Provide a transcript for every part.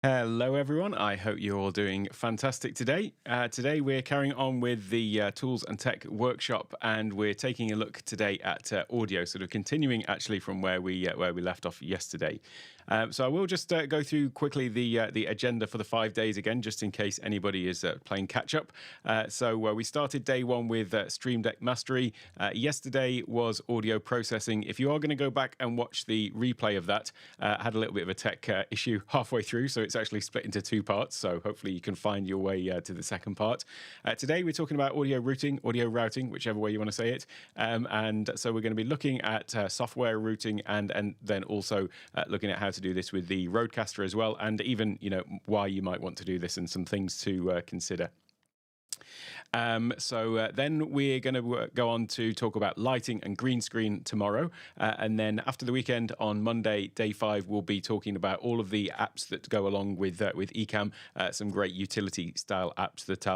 Hello, everyone. I hope you're all doing fantastic today. Today, we're carrying on with the Tools and Tech workshop, and we're taking a look today at audio, sort of continuing actually from where we left off yesterday. So I will just go through quickly the agenda for the 5 days again, just in case anybody is playing catch up. So we started day one with Stream Deck Mastery. Yesterday was audio processing. If you are going to go back and watch the replay of that, I had a little bit of a tech issue halfway through, so it's actually split into two parts. So hopefully you can find your way to the second part. Today we're talking about audio routing, whichever way you want to say it. And so we're going to be looking at software routing and then also looking at how to do this with the Rodecaster as well, and even why you might want to do this and some things to consider. Then we're going to go on to talk about lighting and green screen tomorrow. And then after the weekend on Monday, day 5, we'll be talking about all of the apps that go along with Ecamm, some great utility style apps that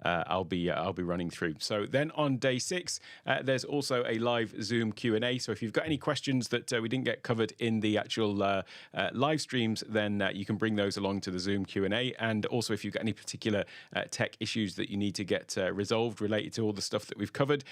I'll be running through. So then on day 6, there's also a live Zoom Q&A. So if you've got any questions that we didn't get covered in the actual live streams, then you can bring those along to the Zoom Q&A. And also if you've got any particular tech issues that you need to get resolved related to all the stuff that we've covered,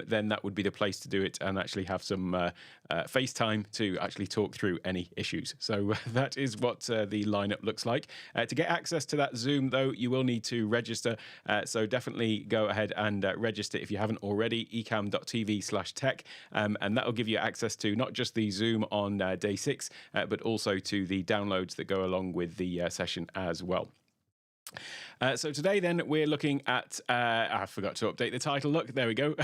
then that would be the place to do it and actually have some FaceTime to actually talk through any issues. So that is what the lineup looks like. To get access to that Zoom, though, you will need to register. So definitely go ahead and register if you haven't already, ecamm.tv/tech. And that will give you access to not just the Zoom on day 6, but also to the downloads that go along with the session as well. So today, then, we're looking at, I forgot to update the title. Look, there we go.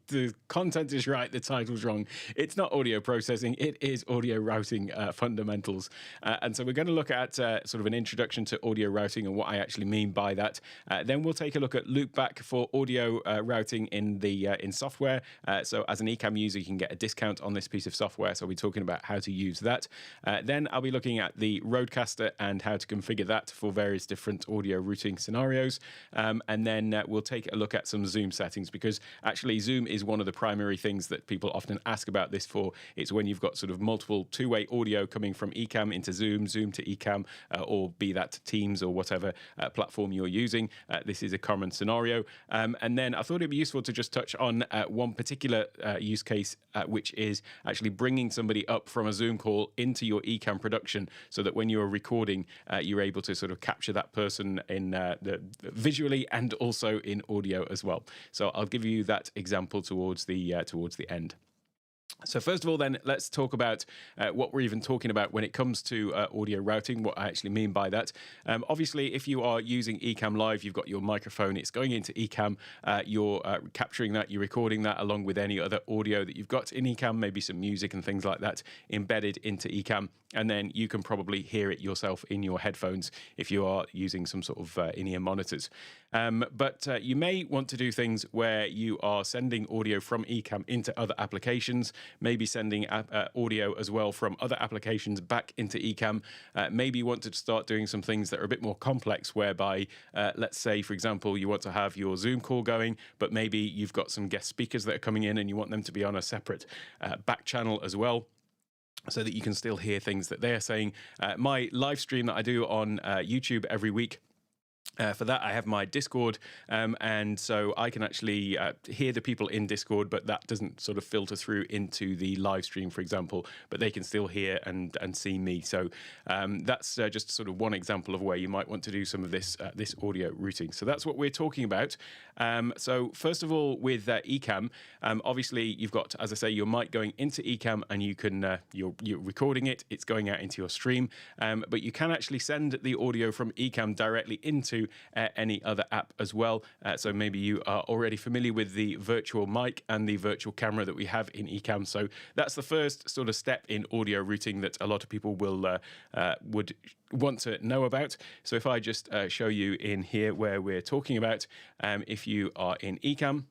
The content is right. The title's wrong. It's not audio processing. It is audio routing fundamentals. And so we're going to look at sort of an introduction to audio routing and what I actually mean by that. Then we'll take a look at Loopback for audio routing in software. So as an Ecamm user, you can get a discount on this piece of software. So we'll be talking about how to use that. Then I'll be looking at the Rodecaster and how to configure that for various different audio routing scenarios, and then we'll take a look at some Zoom settings, because actually Zoom is one of the primary things that people often ask about this for. It's when you've got sort of multiple two-way audio coming from Ecamm into Zoom, Zoom to Ecamm, or be that Teams or whatever platform you're using. This is a common scenario, and then I thought it'd be useful to just touch on one particular use case, which is actually bringing somebody up from a Zoom call into your Ecamm production, so that when you're recording, you're able to sort of capture that person in visually and also in audio as well. So I'll give you that example towards the end. So first of all, then, let's talk about what we're even talking about when it comes to audio routing, what I actually mean by that. Obviously, if you are using Ecamm Live, you've got your microphone, it's going into Ecamm, you're capturing that, you're recording that along with any other audio that you've got in Ecamm, maybe some music and things like that embedded into Ecamm, and then you can probably hear it yourself in your headphones if you are using some sort of in-ear monitors. But you may want to do things where you are sending audio from Ecamm into other applications, maybe sending audio as well from other applications back into Ecamm. Maybe you want to start doing some things that are a bit more complex, whereby, let's say, for example, you want to have your Zoom call going, but maybe you've got some guest speakers that are coming in and you want them to be on a separate back channel as well, so that you can still hear things that they're saying. My live stream that I do on YouTube every week, for that, I have my Discord, and so I can actually hear the people in Discord, but that doesn't sort of filter through into the live stream, for example, but they can still hear and see me. So that's just sort of one example of where you might want to do some of this audio routing. So that's what we're talking about. So first of all, with Ecamm, obviously you've got, as I say, your mic going into Ecamm, and you can you're recording it, it's going out into your stream, but you can actually send the audio from Ecamm directly into any other app as well. So maybe you are already familiar with the virtual mic and the virtual camera that we have in Ecamm. So that's the first sort of step in audio routing that a lot of people would want to know about. So if I just show you in here where we're talking about, if you are in Ecamm,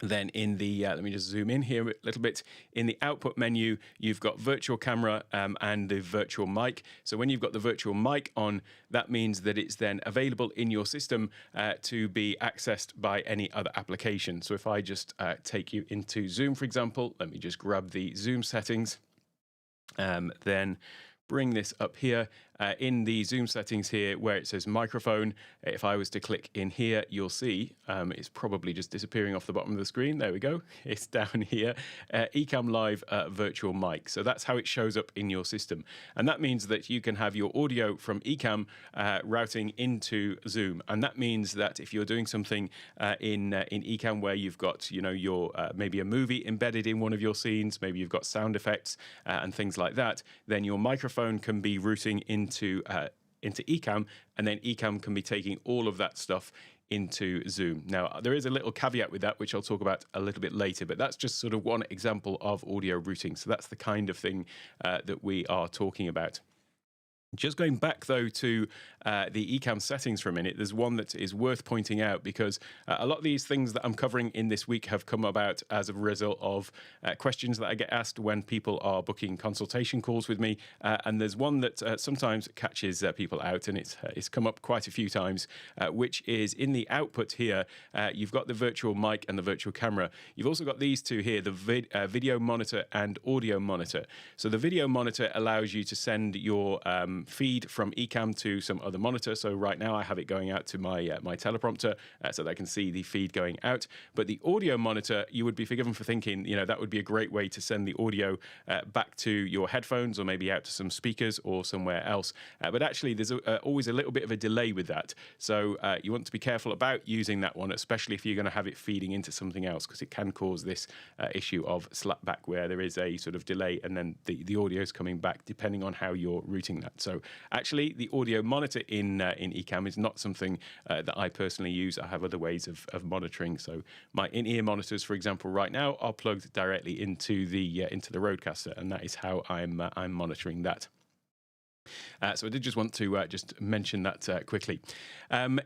then in the, let me just zoom in here a little bit, in the output menu, you've got virtual camera and the virtual mic. So when you've got the virtual mic on, that means that it's then available in your system to be accessed by any other application. So if I just take you into Zoom, for example, let me just grab the Zoom settings, then bring this up here in the Zoom settings here where it says microphone. If I was to click in here, you'll see it's probably just disappearing off the bottom of the screen. There we go. It's down here. Ecamm Live virtual mic. So that's how it shows up in your system. And that means that you can have your audio from Ecamm routing into Zoom. And that means that if you're doing something in Ecamm where you've got, your maybe a movie embedded in one of your scenes, maybe you've got sound effects and things like that, then your microphone can be routing into Ecamm, and then Ecamm can be taking all of that stuff into Zoom. Now, there is a little caveat with that, which I'll talk about a little bit later, but that's just sort of one example of audio routing. So that's the kind of thing that we are talking about. Just going back, though, to the Ecamm settings for a minute, there's one that is worth pointing out because a lot of these things that I'm covering in this week have come about as a result of questions that I get asked when people are booking consultation calls with me. And there's one that sometimes catches people out, and it's come up quite a few times, which is in the output here, you've got the virtual mic and the virtual camera. You've also got these two here, the video monitor and audio monitor. So the video monitor allows you to send your feed from Ecamm to some other monitor. So right now I have it going out to my teleprompter so that I can see the feed going out. But the audio monitor, you would be forgiven for thinking, that would be a great way to send the audio back to your headphones or maybe out to some speakers or somewhere else. But actually, there's always a little bit of a delay with that. So you want to be careful about using that one, especially if you're going to have it feeding into something else, because it can cause this issue of slapback where there is a sort of delay and then the audio is coming back depending on how you're routing that. So actually, the audio monitor in Ecamm is not something that I personally use. I have other ways of monitoring. So my in-ear monitors, for example, right now are plugged directly into the Rodecaster, and that is how I'm monitoring that. So I did just want to just mention that quickly.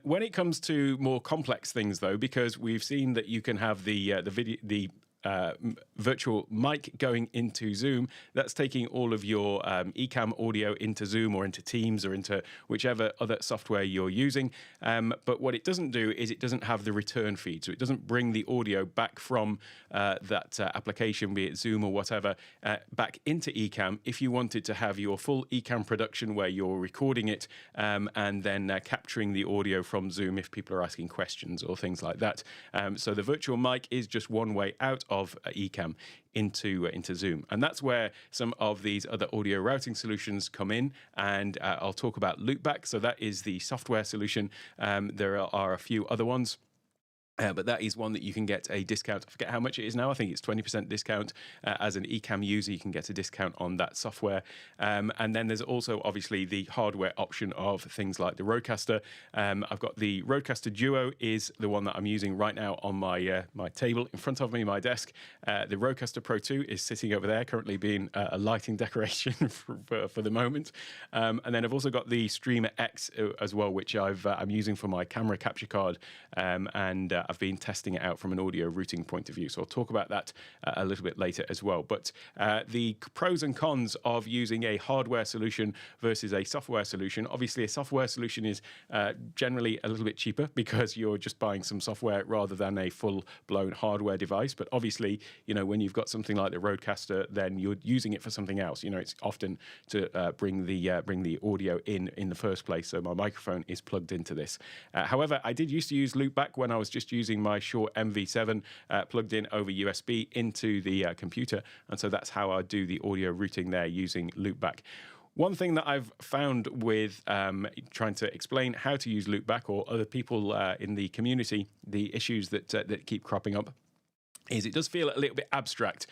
When it comes to more complex things, though, because we've seen that you can have the virtual mic going into Zoom, that's taking all of your Ecamm audio into Zoom or into Teams or into whichever other software you're using. But what it doesn't do is it doesn't have the return feed. So it doesn't bring the audio back from that application, be it Zoom or whatever, back into Ecamm. If you wanted to have your full Ecamm production where you're recording it and then capturing the audio from Zoom if people are asking questions or things like that. So the virtual mic is just one way out of Ecamm into Zoom. And that's where some of these other audio routing solutions come in. And I'll talk about Loopback. So that is the software solution. There are a few other ones. But that is one that you can get a discount. I forget how much it is now. I think it's 20% discount. As an Ecamm user, you can get a discount on that software. And then there's also, obviously, the hardware option of things like the Rodecaster. I've got the Rodecaster Duo is the one that I'm using right now on my my table in front of me, my desk. The Rodecaster Pro 2 is sitting over there, currently being a lighting decoration for the moment. And then I've also got the Streamer X as well, which I'm using for my camera capture card. And I've been testing it out from an audio routing point of view. So I'll talk about that a little bit later as well. But the pros and cons of using a hardware solution versus a software solution. Obviously, a software solution is generally a little bit cheaper because you're just buying some software rather than a full-blown hardware device. But obviously, when you've got something like the Rodecaster, then you're using it for something else. It's often to bring the audio in the first place. So my microphone is plugged into this. However, I did used to use Loopback when I was just using my Shure MV7 plugged in over USB into the computer. And so that's how I do the audio routing there using Loopback. One thing that I've found with trying to explain how to use Loopback or other people in the community, the issues that keep cropping up, is it does feel a little bit abstract.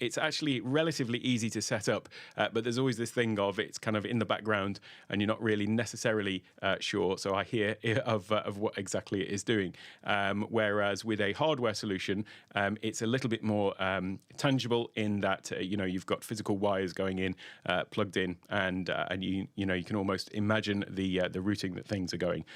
It's actually relatively easy to set up, but there's always this thing of it's kind of in the background and you're not really necessarily sure. So I hear of what exactly it is doing. Whereas with a hardware solution, it's a little bit more tangible in that you've got physical wires going in, plugged in, and you can almost imagine the routing that things are going.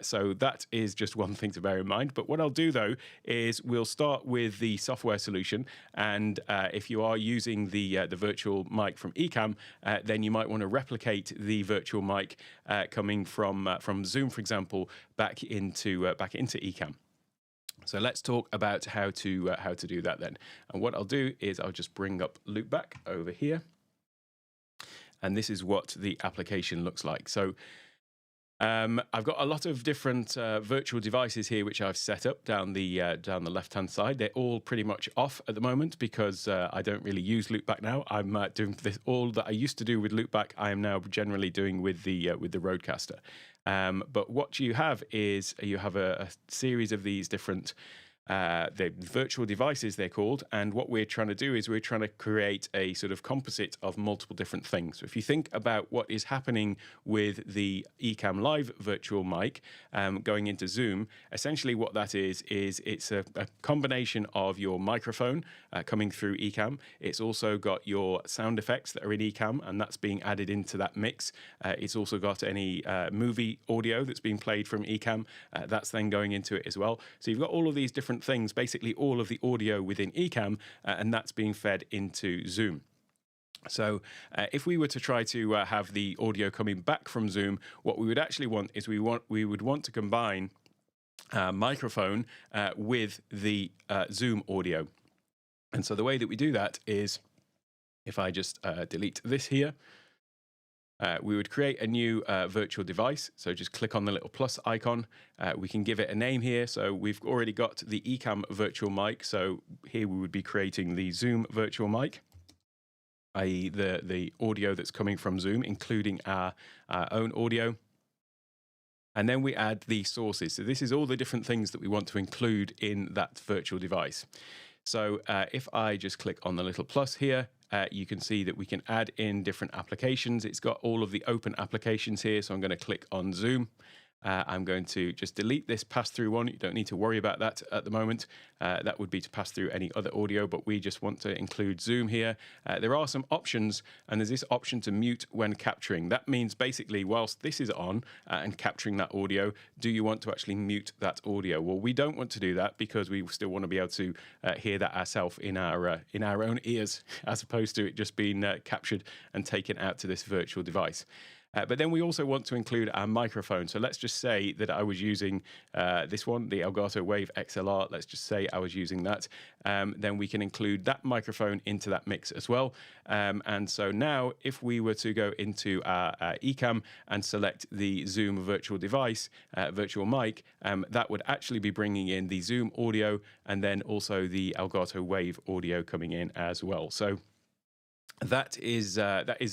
So that is just one thing to bear in mind. But what I'll do though is we'll start with the software solution, and if you are using the virtual mic from Ecamm, then you might want to replicate the virtual mic coming from Zoom, for example, back into Ecamm. So let's talk about how to do that then. And what I'll do is I'll just bring up Loopback over here. and this is what the application looks like. So I've got a lot of different virtual devices here which I've set up down the left-hand side. They're all pretty much off at the moment because I don't really use Loopback now. I'm doing this all that I used to do with Loopback. I am now generally doing with the Rodecaster. But what you have is you have a series of these different the virtual devices, they're called, and what we're trying to do is we're trying to create a sort of composite of multiple different things. So if you think about what is happening with the Ecamm Live virtual mic going into Zoom, essentially what that is it's a combination of your microphone coming through Ecamm. It's also got your sound effects that are in Ecamm, and that's being added into that mix. It's also got any movie audio that's being played from Ecamm. That's then going into it as well. So you've got all of these different things, basically all of the audio within Ecamm, and that's being fed into Zoom. So if we were to try to have the audio coming back from Zoom, what we would actually want is we would want to combine microphone with the Zoom audio. And so the way that we do that is, if I just delete this here, we would create a new virtual device. So just click on the little plus icon. We can give it a name here. So we've already got the Ecamm virtual mic. So here we would be creating the Zoom virtual mic, i.e. the audio that's coming from Zoom, including our own audio. And then we add the sources. So this is all the different things that we want to include in that virtual device. So if I just click on the little plus here, you can see that we can add in different applications. It's got all of the open applications here. So I'm going to click on Zoom. I'm going to just delete this pass-through one. You don't need to worry about that at the moment. That would be to pass through any other audio, but we just want to include Zoom here. There are some options, and there's this option to mute when capturing. That means basically, whilst this is on and capturing that audio, do you want to actually mute that audio? Well, we don't want to do that because we still want to be able to hear that ourselves in our own ears, as opposed to it just being captured and taken out to this virtual device. But then we also want to include our microphone. So let's just say that I was using this one, the Elgato Wave XLR. Let's just say I was using that. Then we can include that microphone into that mix as well. And so now if we were to go into our Ecamm and select the Zoom virtual device, virtual mic, that would actually be bringing in the Zoom audio and then also the Elgato Wave audio coming in as well. So that is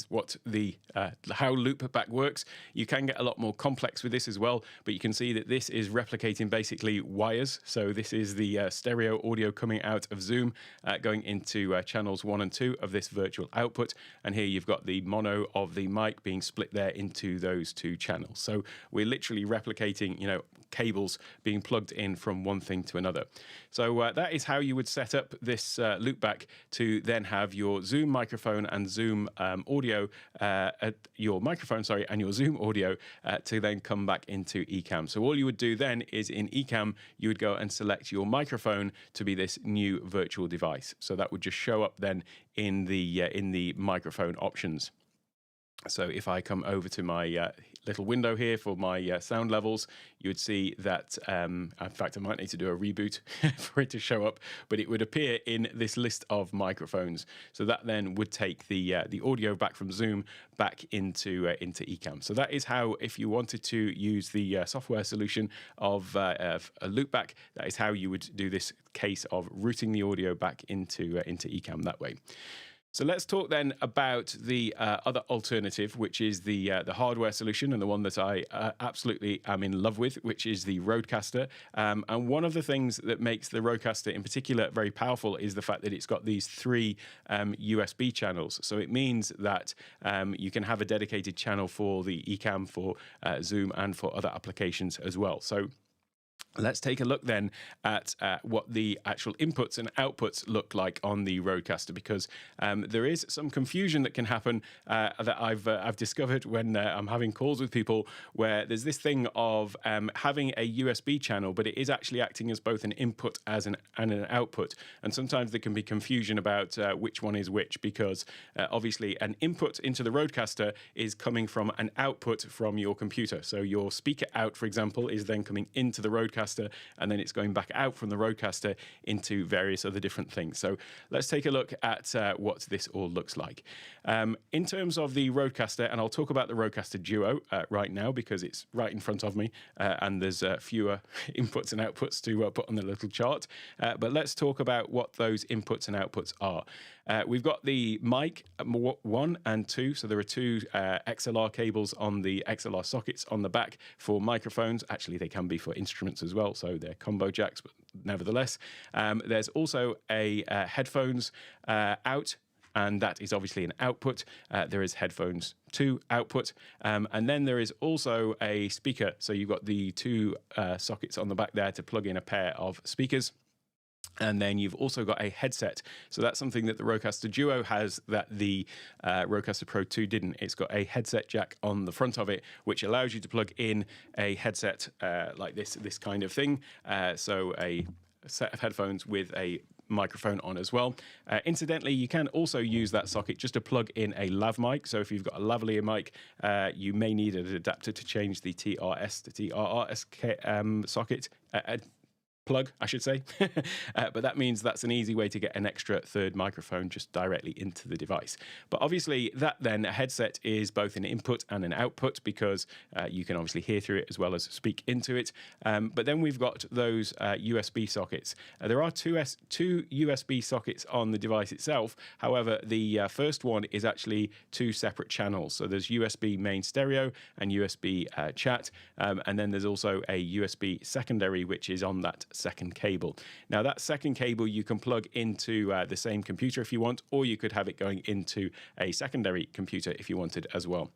what how Loopback works. You can get a lot more complex with this as well, but you can see that this is replicating basically wires. So this is the stereo audio coming out of Zoom, going into channels 1 and 2 of this virtual output, and here you've got the mono of the mic being split there into those 2 channels. So we're literally replicating, cables being plugged in from one thing to another. So that is how you would set up this Loopback to then have your Zoom microphone and Zoom audio, your microphone, and your Zoom audio to then come back into Ecamm. So all you would do then is in Ecamm, you would go and select your microphone to be this new virtual device. So that would just show up then in the microphone options. So if I come over to my little window here for my sound levels, you would see that, in fact, I might need to do a reboot for it to show up, but it would appear in this list of microphones. So that then would take the audio back from Zoom back into Ecamm. So that is how, if you wanted to use the software solution of a Loopback, that is how you would do this case of routing the audio back into Ecamm that way. So let's talk then about the other alternative, which is the hardware solution, and the one that I absolutely am in love with, which is the Rodecaster. And one of the things that makes the Rodecaster in particular very powerful is the fact that it's got these 3 USB channels. So it means that you can have a dedicated channel for the Ecamm, for Zoom, and for other applications as well. So let's take a look then at what the actual inputs and outputs look like on the Rodecaster, because there is some confusion that can happen that I've discovered when I'm having calls with people, where there's this thing of having a USB channel, but it is actually acting as both an input and an output. And sometimes there can be confusion about which one is which, because obviously an input into the Rodecaster is coming from an output from your computer. So your speaker out, for example, is then coming into the Rodecaster Rodecaster, and then it's going back out from the Rodecaster into various other different things. So let's take a look at what this all looks like. In terms of the Rodecaster, and I'll talk about the RodeCaster Duo right now because it's right in front of me, and there's fewer inputs and outputs to put on the little chart. But let's talk about what those inputs and outputs are. We've got the mic 1 and 2, so there are two XLR cables on the XLR sockets on the back for microphones. Actually, they can be for instruments as well, so they're combo jacks, but nevertheless. There's also a headphones out, and that is obviously an output. There is headphones 2 output, and then there is also a speaker. So you've got the two sockets on the back there to plug in a pair of speakers. And then you've also got a headset. So that's something that the RodeCaster Duo has that the RodeCaster Pro 2 didn't. It's got a headset jack on the front of it, which allows you to plug in a headset like this kind of thing. So a set of headphones with a microphone on as well. Incidentally, you can also use that socket just to plug in a lav mic. So if you've got a lavalier mic, you may need an adapter to change the TRS to TRRS socket. Plug, I should say. But that means that's an easy way to get an extra third microphone just directly into the device. But obviously that then, a headset is both an input and an output because you can obviously hear through it as well as speak into it. But then we've got those USB sockets. There are two USB sockets on the device itself. However, the first one is actually two separate channels. So there's USB main stereo and USB chat. And then there's also a USB secondary, which is on that second cable. Now that second cable you can plug into the same computer if you want, or you could have it going into a secondary computer if you wanted as well.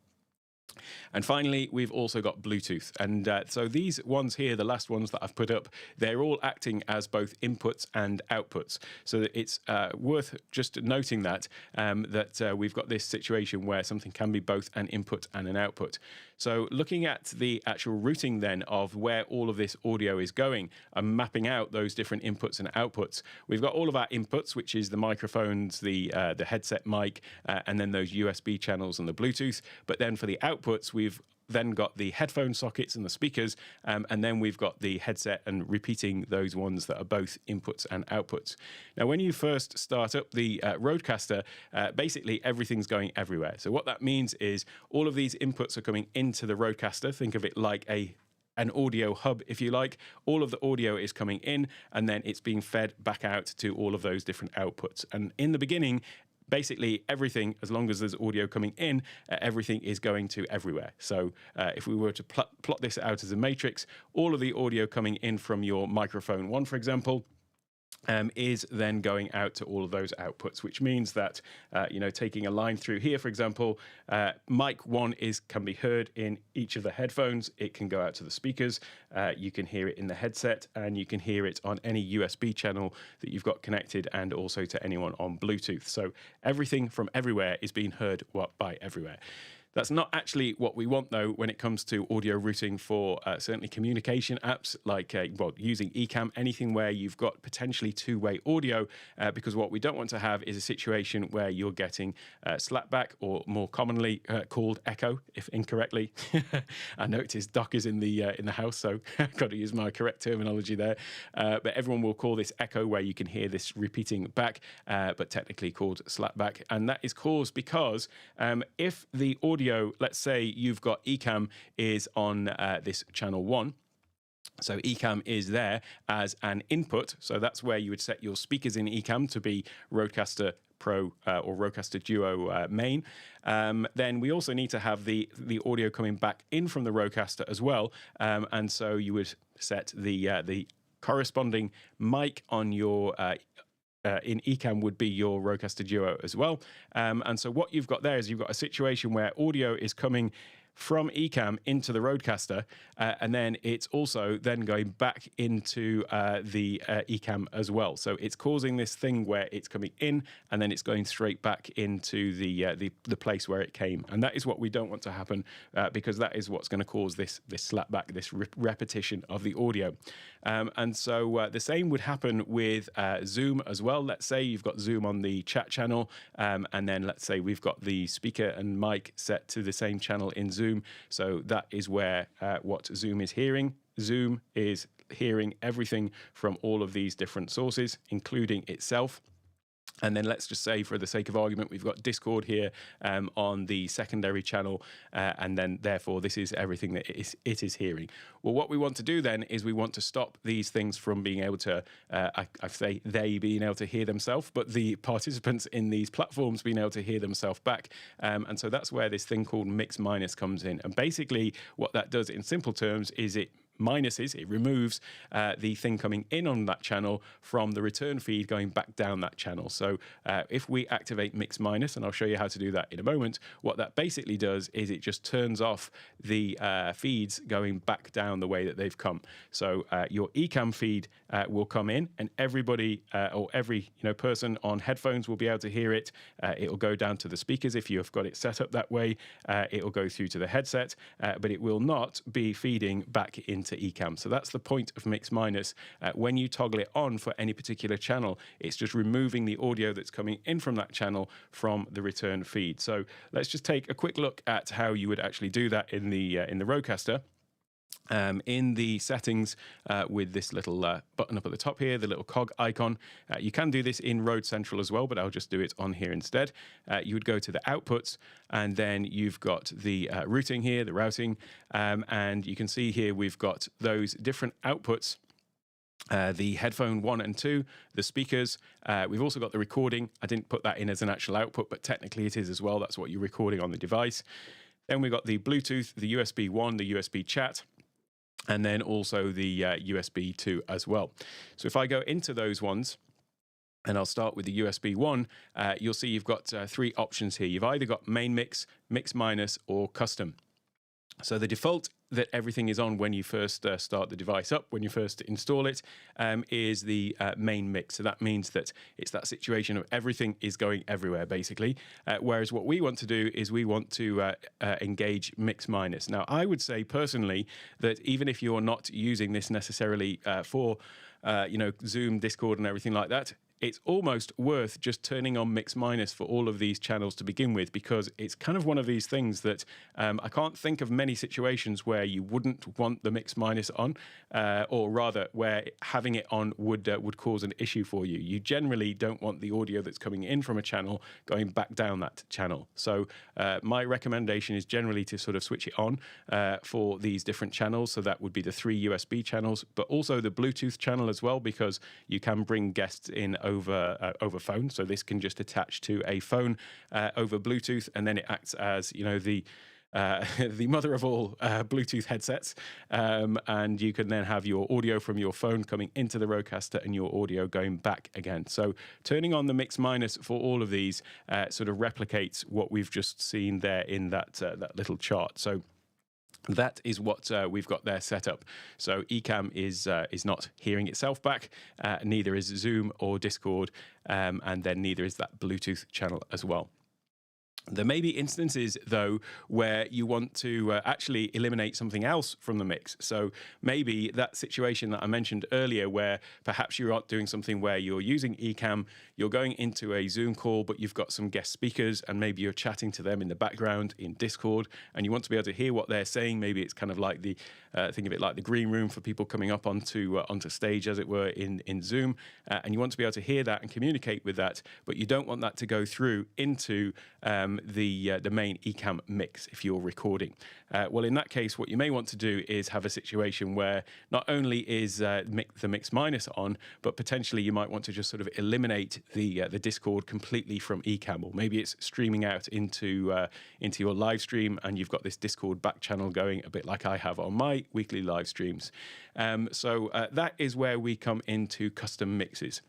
And finally, we've also got Bluetooth. And so these ones here, the last ones that I've put up, they're all acting as both inputs and outputs. So it's worth just noting that we've got this situation where something can be both an input and an output. So looking at the actual routing then of where all of this audio is going and mapping out those different inputs and outputs, we've got all of our inputs, which is the microphones, the headset mic, and then those USB channels and the Bluetooth. But then for the outputs, we've then got the headphone sockets and the speakers, and then we've got the headset and repeating those ones that are both inputs and outputs. Now, when you first start up the Rodecaster, basically everything's going everywhere. So what that means is all of these inputs are coming into the Rodecaster. Think of it like an audio hub, if you like. All of the audio is coming in, and then it's being fed back out to all of those different outputs. And in the beginning, basically everything, as long as there's audio coming in, everything is going to everywhere. So if we were to plot this out as a matrix, all of the audio coming in from your microphone 1, for example, is then going out to all of those outputs, which means that, taking a line through here, for example, mic 1 can be heard in each of the headphones. It can go out to the speakers. You can hear it in the headset, and you can hear it on any USB channel that you've got connected, and also to anyone on Bluetooth. So everything from everywhere is being heard by everywhere. That's not actually what we want, though, when it comes to audio routing for certainly communication apps like using Ecamm, anything where you've got potentially two-way audio, because what we don't want to have is a situation where you're getting slapback, or more commonly called echo, if incorrectly. I noticed Doc is in the house, so I've got to use my correct terminology there. But everyone will call this echo, where you can hear this repeating back, but technically called slapback. And that is caused because if the audio, let's say you've got Ecamm is on this channel 1. So Ecamm is there as an input. So that's where you would set your speakers in Ecamm to be RodeCaster Pro or RodeCaster Duo main. Then we also need to have the audio coming back in from the Rodecaster as well. And so you would set the corresponding mic on your in Ecamm would be your RodeCaster Duo as well. And so what you've got there is you've got a situation where audio is coming from Ecamm into the Rodecaster, and then it's also then going back into the Ecamm as well. So it's causing this thing where it's coming in and then it's going straight back into the place where it came. And that is what we don't want to happen, because that is what's going to cause this slapback, this repetition of the audio. And so the same would happen with Zoom as well. Let's say you've got Zoom on the chat channel, and then let's say we've got the speaker and mic set to the same channel in Zoom. So that is where what Zoom is hearing. Zoom is hearing everything from all of these different sources, including itself. And then let's just say, for the sake of argument, we've got Discord here on the secondary channel, and then therefore this is everything that it is hearing. Well, what we want to do then is we want to stop these things from being able to, I say they being able to hear themselves, but the participants in these platforms being able to hear themselves back. And so that's where this thing called mix minus comes in. And basically what that does in simple terms is it removes the thing coming in on that channel from the return feed going back down that channel. So if we activate mix minus, and I'll show you how to do that in a moment, what that basically does is it just turns off the feeds going back down the way that they've come. So your Ecamm feed will come in, and everybody or every person on headphones will be able to hear it. It'll go down to the speakers if you've got it set up that way. It'll go through to the headset, but it will not be feeding back into Ecamm. So that's the point of mix minus. When you toggle it on for any particular channel, it's just removing the audio that's coming in from that channel from the return feed. So let's just take a quick look at how you would actually do that in the Rodecaster. In the settings with this little button up at the top here, the little cog icon. You can do this in Rode Central as well, but I'll just do it on here instead. You would go to the outputs, and then you've got the routing here, the routing, and you can see here we've got those different outputs. The headphone 1 and 2, the speakers. We've also got the recording. I didn't put that in as an actual output, but technically it is as well. That's what you're recording on the device. Then we've got the Bluetooth, the USB 1, the USB chat, and then also the USB 2 as well. So if I go into those ones, and I'll start with the USB 1, you'll see you've got 3 options here. You've either got main mix, mix minus, or custom. So the default that everything is on when you first start the device up, when you first install it, is the main mix. So that means that it's that situation of everything is going everywhere, basically. Whereas what we want to do is we want to engage mix minus. Now, I would say personally that even if you're not using this necessarily for Zoom, Discord, and everything like that, it's almost worth just turning on mix minus for all of these channels to begin with, because it's kind of one of these things that I can't think of many situations where you wouldn't want the mix minus on, or rather where having it on would cause an issue for you. You generally don't want the audio that's coming in from a channel going back down that channel. So my recommendation is generally to sort of switch it on for these different channels. So that would be the 3 USB channels, but also the Bluetooth channel as well, because you can bring guests in over phone. So this can just attach to a phone over Bluetooth, and then it acts as the mother of all Bluetooth headsets, and you can then have your audio from your phone coming into the Rodecaster and your audio going back again. So turning on the mix minus for all of these sort of replicates what we've just seen there in that little chart. So that is what we've got there set up. So Ecamm is not hearing itself back, neither is Zoom or Discord, and then neither is that Bluetooth channel as well. There may be instances, though, where you want to actually eliminate something else from the mix. So maybe that situation that I mentioned earlier, where perhaps you aren't doing something where you're using Ecamm, you're going into a Zoom call, but you've got some guest speakers, and maybe you're chatting to them in the background in Discord, and you want to be able to hear what they're saying. Maybe it's kind of like the think of it like the green room for people coming up onto stage, as it were, in Zoom, and you want to be able to hear that and communicate with that, but you don't want that to go through into the main Ecamm mix if you're recording. Well, in that case, what you may want to do is have a situation where not only is the mix minus on, but potentially you might want to just sort of eliminate the Discord completely from Ecamm, or maybe it's streaming out into your live stream, and you've got this Discord back channel going, a bit like I have on my weekly live streams. So that is where we come into custom mixes.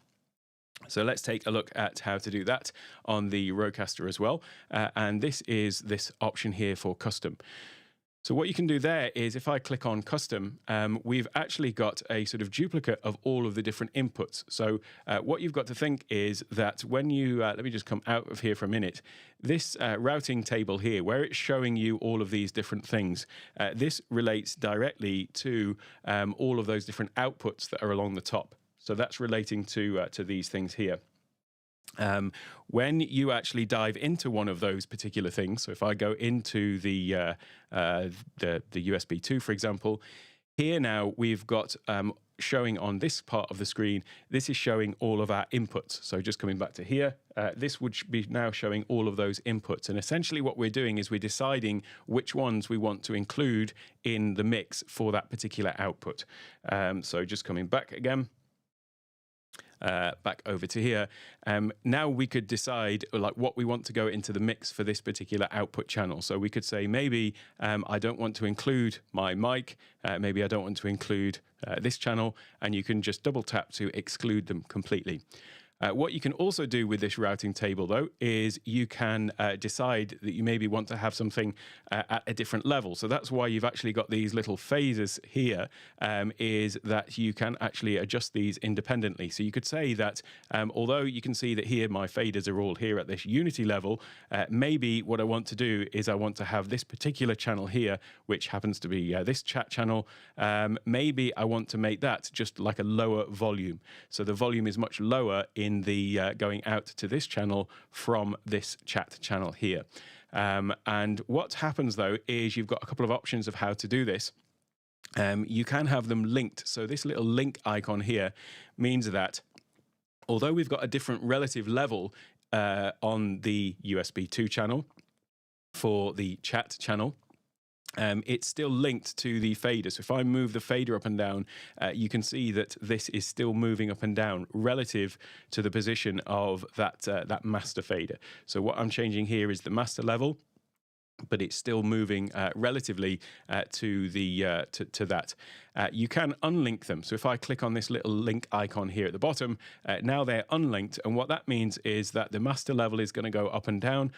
So let's take a look at how to do that on the Rodecaster as well. And this is this option here for custom. So what you can do there is, if I click on custom, we've actually got a sort of duplicate of all of the different inputs. So what you've got to think is that when you, let me just come out of here for a minute, this routing table here, where it's showing you all of these different things, this relates directly to all of those different outputs that are along the top. So that's relating to these things here. When you actually dive into one of those particular things, so if I go into the USB 2, for example, here now we've got showing on this part of the screen, this is showing all of our inputs. So just coming back to here, this would be now showing all of those inputs. And essentially what we're doing is we're deciding which ones we want to include in the mix for that particular output. So just coming back again. Back over to here. Now we could decide like what we want to go into the mix for this particular output channel. So we could say maybe I don't want to include my mic, maybe I don't want to include this channel, and you can just double tap to exclude them completely. What you can also do with this routing table, though, is you can decide that you maybe want to have something at a different level. So that's why you've actually got these little phases here, is that you can actually adjust these independently. So you could say that although you can see that here my faders are all here at this unity level, maybe what I want to do is I want to have this particular channel here, which happens to be this chat channel. Maybe I want to make that just like a lower volume. So the volume is much lower in the going out to this channel from this chat channel here. And what happens though is you've got a couple of options of how to do this. You can have them linked. So this little link icon here means that although we've got a different relative level on the USB 2 channel for the chat channel, it's still linked to the fader. So if I move the fader up and down, you can see that this is still moving up and down relative to the position of that master fader. So what I'm changing here is the master level, but it's still moving relatively to that. You can unlink them. So if I click on this little link icon here at the bottom, now they're unlinked. And what that means is that the master level is going to go up and down.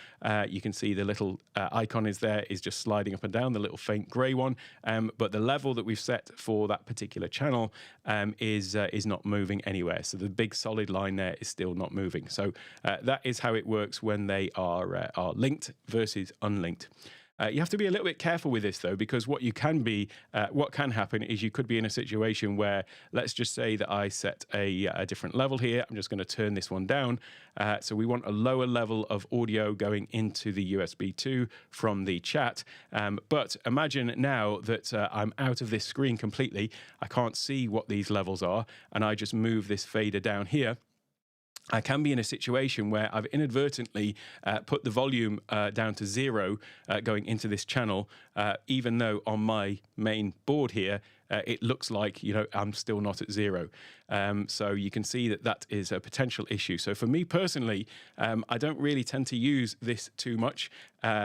You can see the little icon is there, is just sliding up and down, the little faint gray one. But the level that we've set for that particular channel is not moving anywhere. So the big solid line there is still not moving. So that is how it works when they are linked versus unlinked. You have to be a little bit careful with this, though, because what can happen is you could be in a situation where, let's just say that I set a different level here. I'm just going to turn this one down. So we want a lower level of audio going into the USB 2 from the chat. But imagine now that I'm out of this screen completely. I can't see what these levels are, and I just move this fader down here. I can be in a situation where I've inadvertently put the volume down to 0 going into this channel, even though on my main board here, it looks like, I'm still not at 0. So you can see that that is a potential issue. So for me personally, I don't really tend to use this too much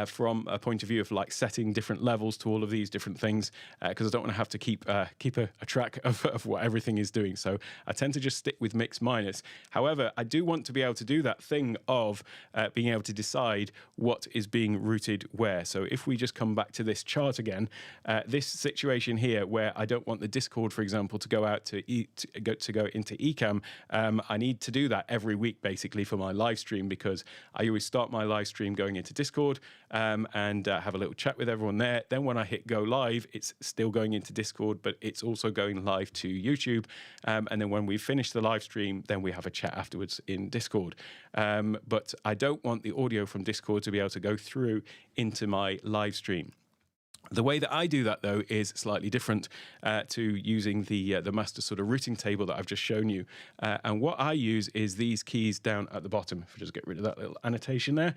from a point of view of like setting different levels to all of these different things, because I don't want to have to keep a track of what everything is doing. So I tend to just stick with mix minus. However, I do want to be able to do that thing of being able to decide what is being routed where. So if we just come back to this chart again, this situation here where I don't want the Discord, for example, to go out to go into Ecamm, I need to do that every week basically for my live stream, because I always start my live stream going into Discord and have a little chat with everyone there. Then when I hit go live, it's still going into Discord, but it's also going live to YouTube. And then when we finish the live stream, then we have a chat afterwards in Discord. But I don't want the audio from Discord to be able to go through into my live stream. The way that I do that, though, is slightly different to using the master sort of routing table that I've just shown you. And what I use is these keys down at the bottom. If I just get rid of that little annotation there,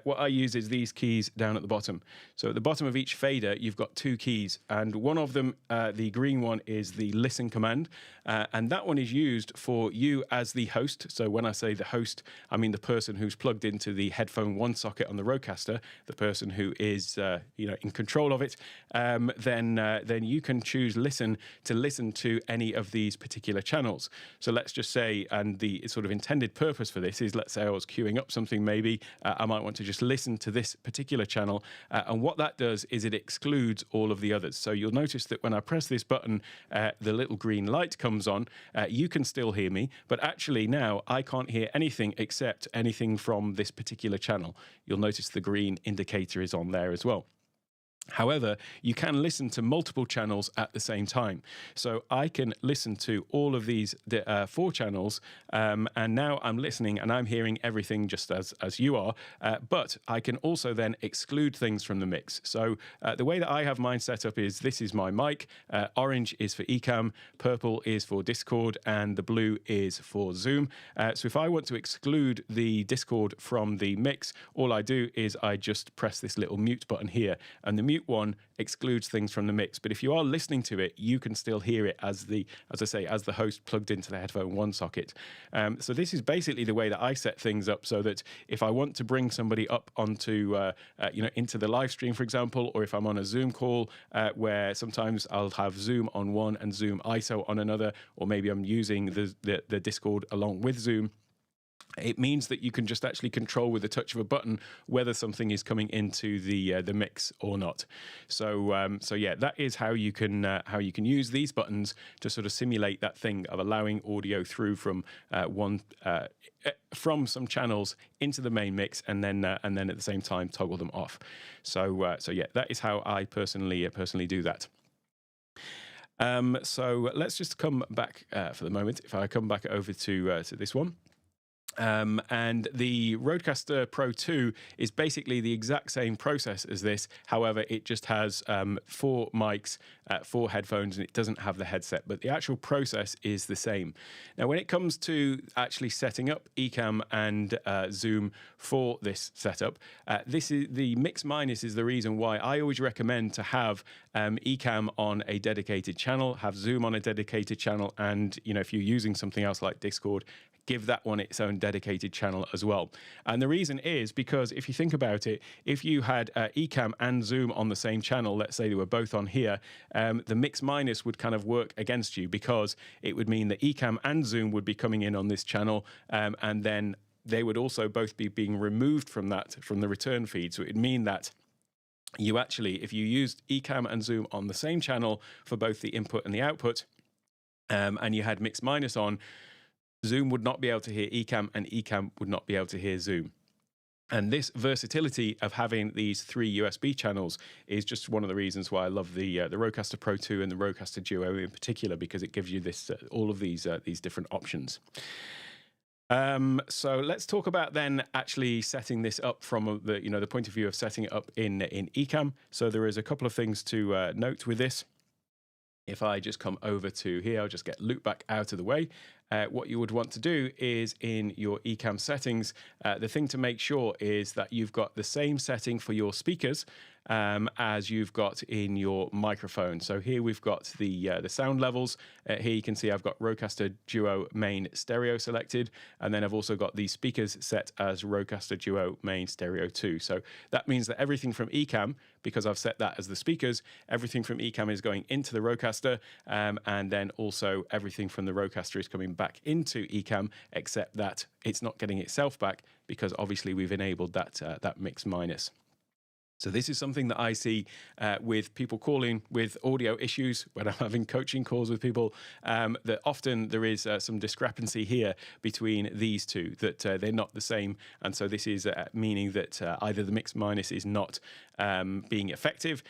what I use is these keys down at the bottom. So at the bottom of each fader, you've got 2 keys, and one of them, the green one, is the listen command, and that one is used for you as the host. So when I say the host, I mean the person who's plugged into the headphone 1 socket on the Rodecaster, the person who is in control of it. Then you can choose listen to any of these particular channels. So let's just say, and the sort of intended purpose for this is, let's say I was queuing up something, maybe I might want to just listen to this particular channel, and what that does is it excludes all of the others. So you'll notice that when I press this button, the little green light comes on. You can still hear me, but actually now I can't hear anything except anything from this particular channel. You'll notice the green indicator is on there as well. However, you can listen to multiple channels at the same time. So I can listen to all of these 4 channels, and now I'm listening and I'm hearing everything just as you are, but I can also then exclude things from the mix. So the way that I have mine set up is this is my mic, orange is for Ecamm, purple is for Discord, and the blue is for Zoom. So if I want to exclude the Discord from the mix, all I do is I just press this little mute button here, and the mute one excludes things from the mix. But if you are listening to it, you can still hear it as the host plugged into the headphone 1 socket. So this is basically the way that I set things up, so that if I want to bring somebody up onto into the live stream, for example, or if I'm on a Zoom call where sometimes I'll have Zoom on one and Zoom ISO on another, or maybe I'm using the Discord along with Zoom, it means that you can just actually control with the touch of a button whether something is coming into the mix or not. So yeah, that is how you can use these buttons to sort of simulate that thing of allowing audio through from from some channels into the main mix, and then at the same time toggle them off. So yeah, that is how I personally do that. So let's just come back for the moment. If I come back over to this one. And the RodeCaster Pro 2 is basically the exact same process as this. However, it just has 4 mics, 4 headphones, and it doesn't have the headset. But the actual process is the same. Now, when it comes to actually setting up Ecamm and Zoom for this setup, this is the mix minus is the reason why I always recommend to have Ecamm on a dedicated channel, have Zoom on a dedicated channel, and if you're using something else like Discord, give that one its own dedicated channel as well. And the reason is because if you think about it, if you had Ecamm and Zoom on the same channel, let's say they were both on here, the mix minus would kind of work against you, because it would mean that Ecamm and Zoom would be coming in on this channel, and then they would also both be being removed from the return feed. So it would mean that you actually, if you used Ecamm and Zoom on the same channel for both the input and the output, and you had mix minus on, Zoom would not be able to hear Ecamm, and Ecamm would not be able to hear Zoom. And this versatility of having these 3 USB channels is just one of the reasons why I love the RodeCaster Pro 2 and the RodeCaster Duo in particular, because it gives you this all of these different options. So let's talk about then actually setting this up from the point of view of setting it up in Ecamm. So there is a couple of things to note with this. If I just come over to here, I'll just get Loopback out of the way. What you would want to do is in your Ecamm settings, the thing to make sure is that you've got the same setting for your speakers as you've got in your microphone. So here we've got the sound levels. Here you can see I've got RodeCaster Duo main stereo selected, and then I've also got the speakers set as RodeCaster Duo main stereo 2. So that means that everything from Ecamm, because I've set that as the speakers, everything from Ecamm is going into the RodeCaster, and then also everything from the RodeCaster is coming back into Ecamm, except that it's not getting itself back, because obviously we've enabled that mix minus. So this is something that I see with people calling with audio issues when I'm having coaching calls with people, that often there is some discrepancy here between these two, that they're not the same. And so this is meaning that either the mix minus is not being effective,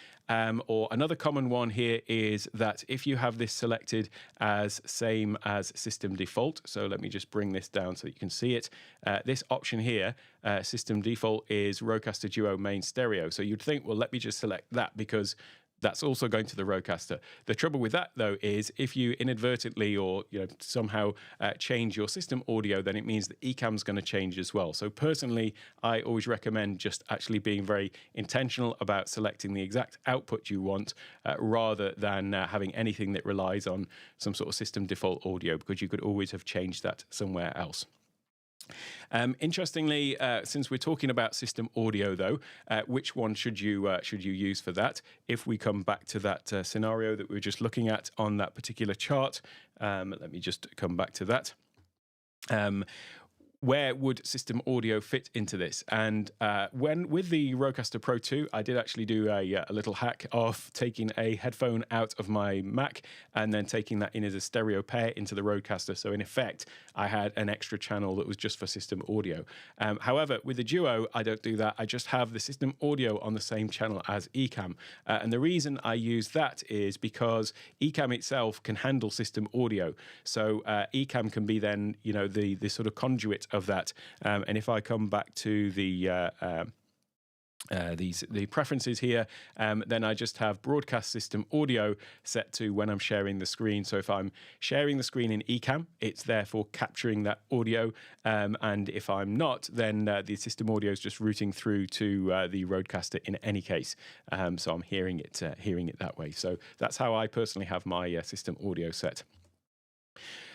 or another common one here is that if you have this selected as same as system default, so let me just bring this down so that you can see it. This option here, system default, is RodeCaster Duo main stereo. So you'd think, well, let me just select that because that's also going to the RodeCaster. The trouble with that, though, is if you inadvertently or somehow change your system audio, then it means that Ecamm's going to change as well. So personally, I always recommend just actually being very intentional about selecting the exact output you want, rather than having anything that relies on some sort of system default audio, because you could always have changed that somewhere else. Interestingly, since we're talking about system audio, though, which one should you use for that? If we come back to that scenario that we were just looking at on that particular chart, let me just come back to that. where would system audio fit into this? And when with the RodeCaster Pro 2, I did actually do a little hack of taking a headphone out of my Mac and then taking that in as a stereo pair into the Rodecaster. So in effect, I had an extra channel that was just for system audio. However, with the Duo, I don't do that. I just have the system audio on the same channel as Ecamm. And the reason I use that is because Ecamm itself can handle system audio. So Ecamm can be then, the sort of conduit of that. And if I come back to the preferences here, then I just have broadcast system audio set to when I'm sharing the screen. So if I'm sharing the screen in Ecamm, it's therefore capturing that audio. And if I'm not, then the system audio is just routing through to the Rodecaster in any case. So I'm hearing it that way. So that's how I personally have my system audio set.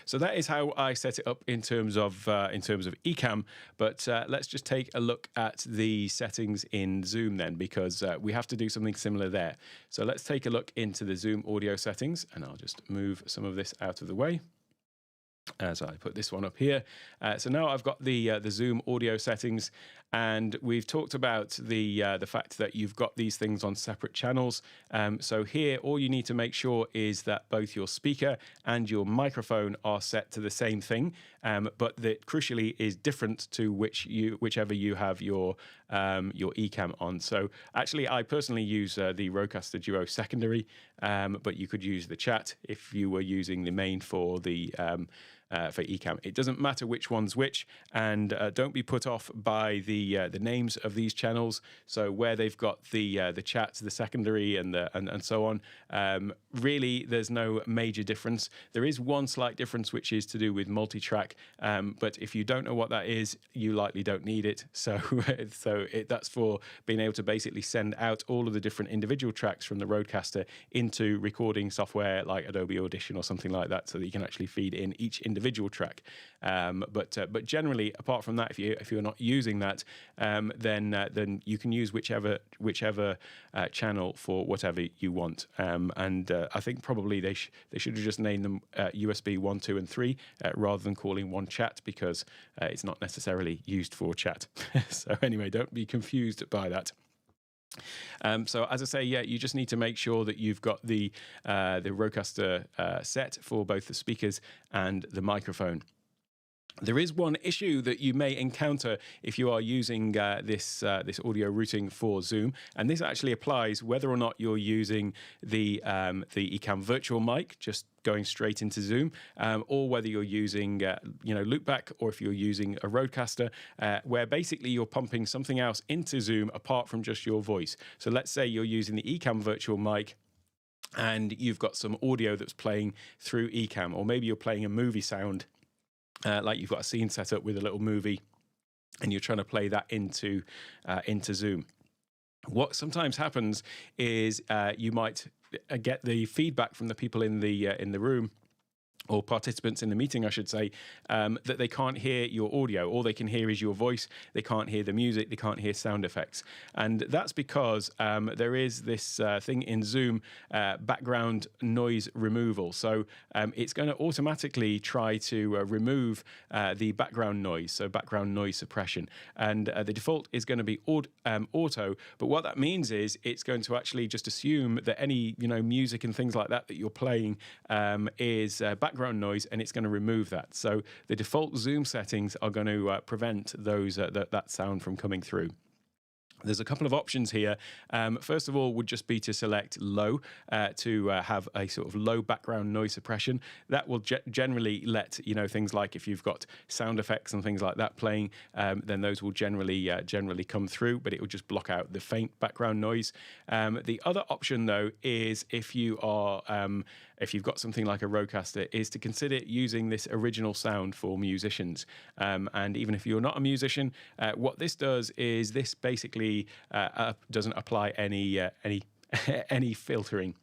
So that is how I set it up in terms of Ecamm. But let's just take a look at the settings in Zoom then, because we have to do something similar there. So let's take a look into the Zoom audio settings, and I'll just move some of this out of the way. So I put this one up here. So now I've got the Zoom audio settings, and we've talked about the fact that you've got these things on separate channels. So here, all you need to make sure is that both your speaker and your microphone are set to the same thing, but that crucially is different to whichever you have your Ecamm on. So actually, I personally use the Rodecaster Duo secondary, but you could use the chat if you were using the main for the for Ecamm. It doesn't matter which one's which, and don't be put off by the names of these channels. So where they've got the chat, the secondary, and so on, really there's no major difference. There is one slight difference, which is to do with multi-track, but if you don't know what that is, you likely don't need it. So that's for being able to basically send out all of the different individual tracks from the Rodecaster into recording software like Adobe Audition or something like that, so that you can actually feed in each individual track. But generally, apart from that, if you're not using that, then you can use whichever channel for whatever you want. And I think probably they should have just named them USB 1, 2, and 3 rather than calling one chat, because it's not necessarily used for chat. So anyway, don't be confused by that. So as I say, yeah, you just need to make sure that you've got the Rodecaster set for both the speakers and the microphone. There is one issue that you may encounter if you are using this audio routing for Zoom, and this actually applies whether or not you're using the Ecamm virtual mic, just going straight into Zoom, or whether you're using Loopback, or if you're using a Rodecaster, where basically you're pumping something else into Zoom apart from just your voice. So let's say you're using the Ecamm virtual mic, and you've got some audio that's playing through Ecamm, or maybe you're playing a movie sound. Like you've got a scene set up with a little movie, and you're trying to play that into Zoom. What sometimes happens is you might get the feedback from the people in the room, or participants in the meeting, I should say, that they can't hear your audio. All they can hear is your voice. They can't hear the music. They can't hear sound effects. And that's because there is this thing in Zoom, background noise removal. So it's going to automatically try to remove the background noise, so background noise suppression. And the default is going to be auto. But what that means is it's going to actually just assume that any music and things like that you're playing is background noise, and it's going to remove that. So the default Zoom settings are going to prevent that sound from coming through. There's a couple of options here. First of all would just be to select low, to have a sort of low background noise suppression. That will generally let things like if you've got sound effects and things like that playing, then those will generally come through, but it will just block out the faint background noise. The other option though is if you've got something like a Rodecaster, is to consider using this original sound for musicians. And even if you're not a musician, what this does is this basically doesn't apply any filtering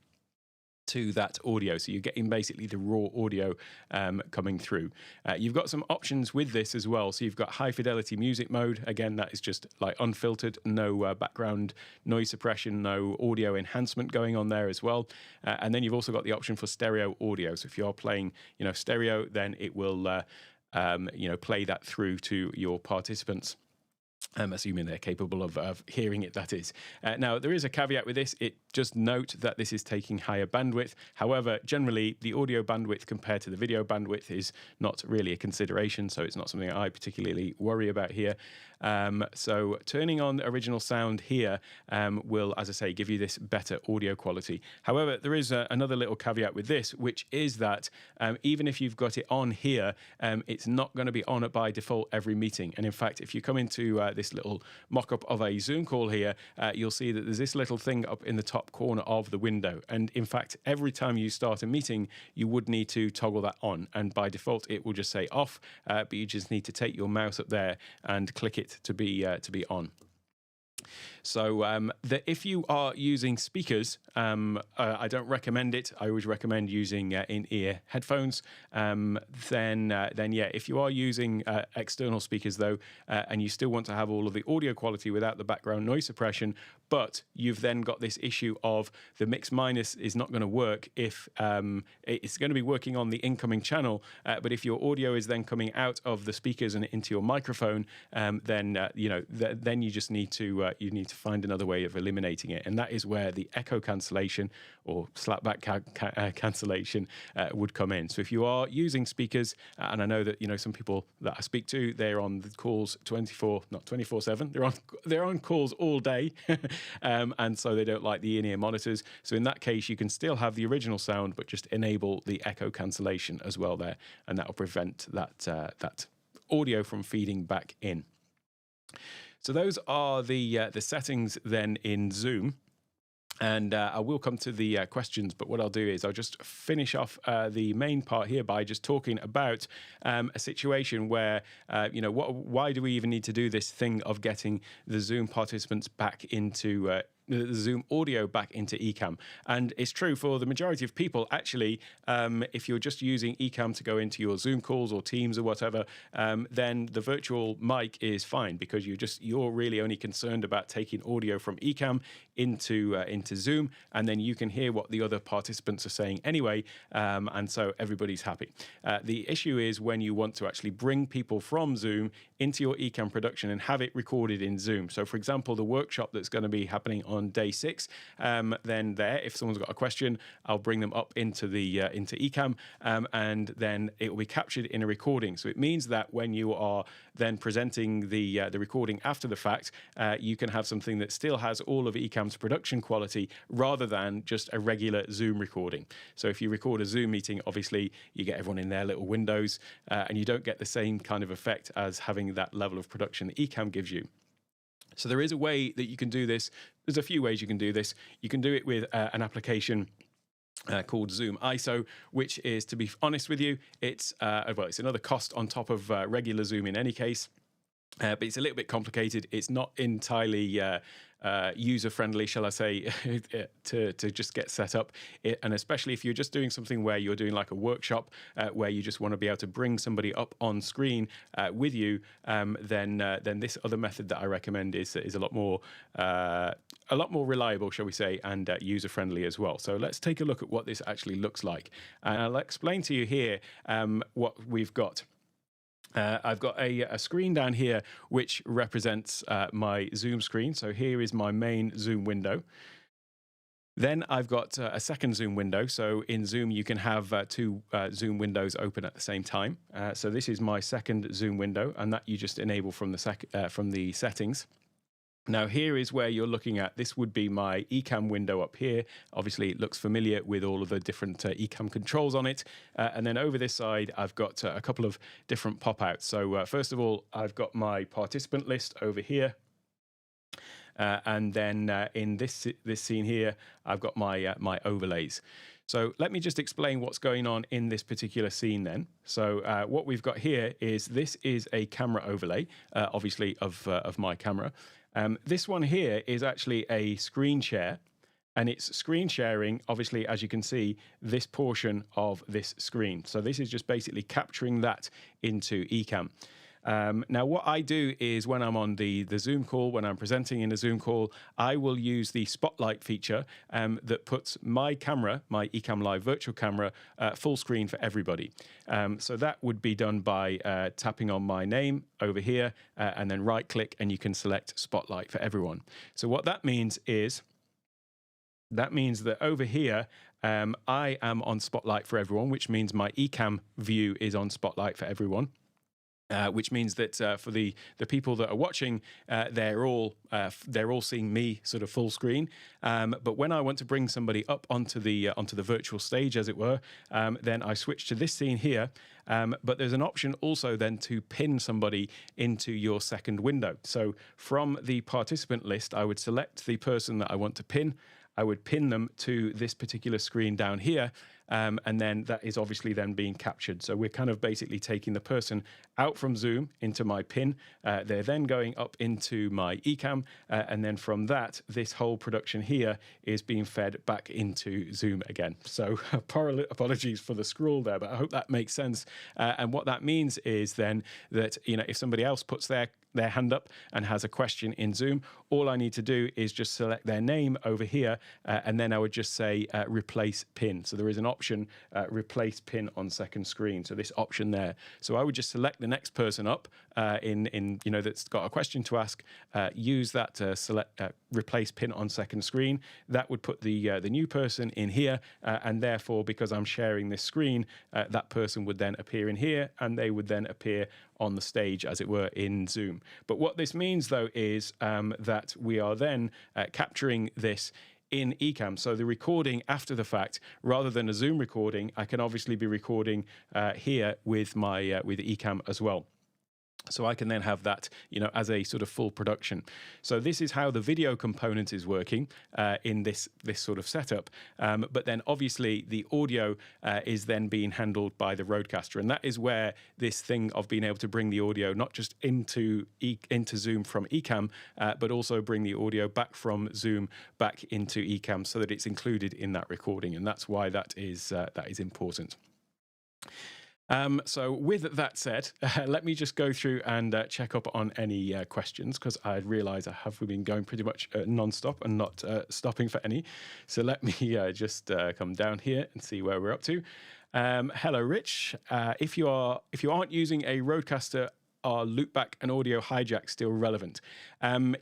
to that audio. So you're getting basically the raw audio coming through. You've got some options with this as well. So you've got high fidelity music mode. Again, that is just like unfiltered, no background noise suppression, no audio enhancement going on there as well. And then you've also got the option for stereo audio. So if you're playing stereo, then it will play that through to your participants. Assuming they're capable of hearing it, that is. Now, there is a caveat with this. Just note that this is taking higher bandwidth. However, generally, the audio bandwidth compared to the video bandwidth is not really a consideration, so it's not something I particularly worry about here. So turning on original sound here will, as I say, give you this better audio quality. However, there is another little caveat with this, which is that even if you've got it on here, it's not going to be on by default every meeting. And in fact, if you come into this little mock-up of a Zoom call here, you'll see that there's this little thing up in the top corner of the window. And in fact, every time you start a meeting, you would need to toggle that on. And by default, it will just say off, but you just need to take your mouse up there and click it to be on. So if you are using speakers, I don't recommend it. I always recommend using in-ear headphones. Then yeah, if you are using external speakers though, and you still want to have all of the audio quality without the background noise suppression, but you've then got this issue of the mix minus is not going to work if it's going to be working on the incoming channel, but if your audio is then coming out of the speakers and into your microphone, then then you just need to find another way of eliminating it, and that is where the echo cancellation or slapback cancellation would come in. So if you are using speakers, and I know that some people that I speak to, they're on the calls 24/7. They're on calls all day, and so they don't like the in-ear monitors. So in that case, you can still have the original sound, but just enable the echo cancellation as well there, and that will prevent that audio from feeding back in. So those are the settings then in Zoom. And I will come to the questions, but what I'll do is I'll just finish off the main part here by just talking about a situation where, why do we even need to do this thing of getting the Zoom participants back into the Zoom audio back into Ecamm? And it's true for the majority of people, actually, if you're just using Ecamm to go into your Zoom calls or Teams or whatever, then the virtual mic is fine, because you're really only concerned about taking audio from Ecamm into Zoom, and then you can hear what the other participants are saying anyway, and so everybody's happy. The issue is when you want to actually bring people from Zoom into your Ecamm production and have it recorded in Zoom. So for example, the workshop that's going to be happening on day 6, then if someone's got a question, I'll bring them up into Ecamm, and then it will be captured in a recording. So it means that when you are then presenting the recording after the fact, you can have something that still has all of Ecamm's production quality rather than just a regular Zoom recording. So if you record a Zoom meeting, obviously you get everyone in their little windows, and you don't get the same kind of effect as having that level of production that Ecamm gives you. So there is a way that you can do this. There's a few ways you can do this. You can do it with an application called Zoom ISO, which is, to be honest with you, it's another cost on top of regular Zoom in any case. But it's a little bit complicated. It's not entirely user-friendly, shall I say, to just get set up. And especially if you're just doing something where you're doing like a workshop, where you just want to be able to bring somebody up on screen with you, then this other method that I recommend is a lot more reliable, shall we say, and user-friendly as well. So let's take a look at what this actually looks like. And I'll explain to you here what we've got. I've got a screen down here which represents my Zoom screen. So here is my main Zoom window. Then I've got a second Zoom window. So in Zoom, you can have two Zoom windows open at the same time. So this is my second Zoom window, and that you just enable from the settings. Now here is where you're looking at. This would be my Ecamm window up here. Obviously it looks familiar with all of the different Ecamm controls on it. And then over this side, I've got a couple of different pop-outs. So first of all, I've got my participant list over here. And then in this scene here, I've got my overlays. So let me just explain what's going on in this particular scene then. So what we've got here is this is a camera overlay, obviously of my camera. This one here is actually a screen share, and it's screen sharing, obviously, as you can see, this portion of this screen. So this is just basically capturing that into Ecamm. Now, what I do is when I'm on the Zoom call, when I'm presenting in a Zoom call, I will use the spotlight feature that puts my camera, my Ecamm Live virtual camera, full screen for everybody. So that would be done by tapping on my name over here and then right click, and you can select spotlight for everyone. So what that means is, that over here, I am on spotlight for everyone, which means my Ecamm view is on spotlight for everyone. Which means that for the people that are watching, they're all seeing me sort of full screen. But when I want to bring somebody up onto the virtual stage, as it were, then I switch to this scene here. But there's an option also then to pin somebody into your second window. So from the participant list, I would select the person that I want to pin. I would pin them to this particular screen down here, and then that is obviously then being captured. So we're kind of basically taking the person out from Zoom into my pin. They're then going up into my Ecamm, and then from that, this whole production here is being fed back into Zoom again. So apologies for the scroll there, but I hope that makes sense. And what that means is then that, you know, if somebody else puts their hand up and has a question in Zoom, all I need to do is just select their name over here, and then I would just say replace pin. So there is an option, replace pin on second screen. So this option there. So I would just select the next person up in you know, that's got a question to ask, use that select replace pin on second screen. That would put the new person in here, and therefore, because I'm sharing this screen, that person would then appear in here, and they would then appear on the stage, as it were, in Zoom. But what this means, though, is that we are then capturing this in Ecamm. So the recording after the fact, rather than a Zoom recording, I can obviously be recording here with my with Ecamm as well. So I can then have that, you know, as a sort of full production. So this is how the video component is working in this sort of setup. But then obviously the audio is then being handled by the Rodecaster, and that is where this thing of being able to bring the audio not just into Zoom from Ecamm, but also bring the audio back from Zoom back into Ecamm, so that it's included in that recording, and that's why that is important. So with that said, let me just go through and check up on any questions, because I realise I have been going pretty much non-stop and not stopping for any. So let me just come down here and see where we're up to. Hello, Rich. If you aren't using a Rodecaster, are Loopback and audio hijack still relevant?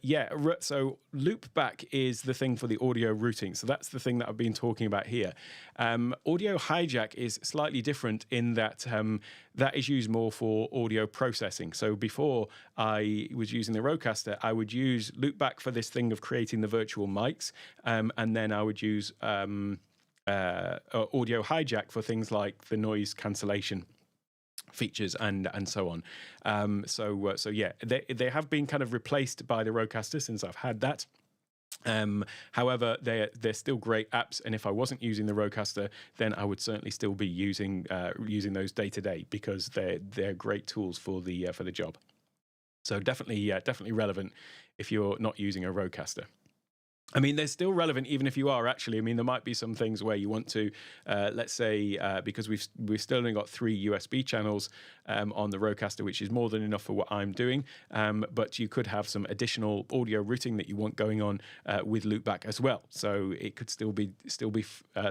Yeah, so Loopback is the thing for the audio routing. So that's the thing that I've been talking about here. Audio hijack is slightly different in that that is used more for audio processing. So before I was using the Rodecaster, I would use Loopback for this thing of creating the virtual mics, and then I would use audio hijack for things like the noise cancellation features and so on. So yeah, they have been kind of replaced by the Rodecaster since I've had that. However, they're still great apps, and if I wasn't using the Rodecaster, then I would certainly still be using those day to day, because they're great tools for the job. So definitely relevant if you're not using a Rodecaster. I mean, they're still relevant even if you are actually. I mean, there might be some things where you want to, let's say, because we've still only got 3 USB channels on the Rodecaster, which is more than enough for what I'm doing. But you could have some additional audio routing that you want going on with Loopback as well. So it could still be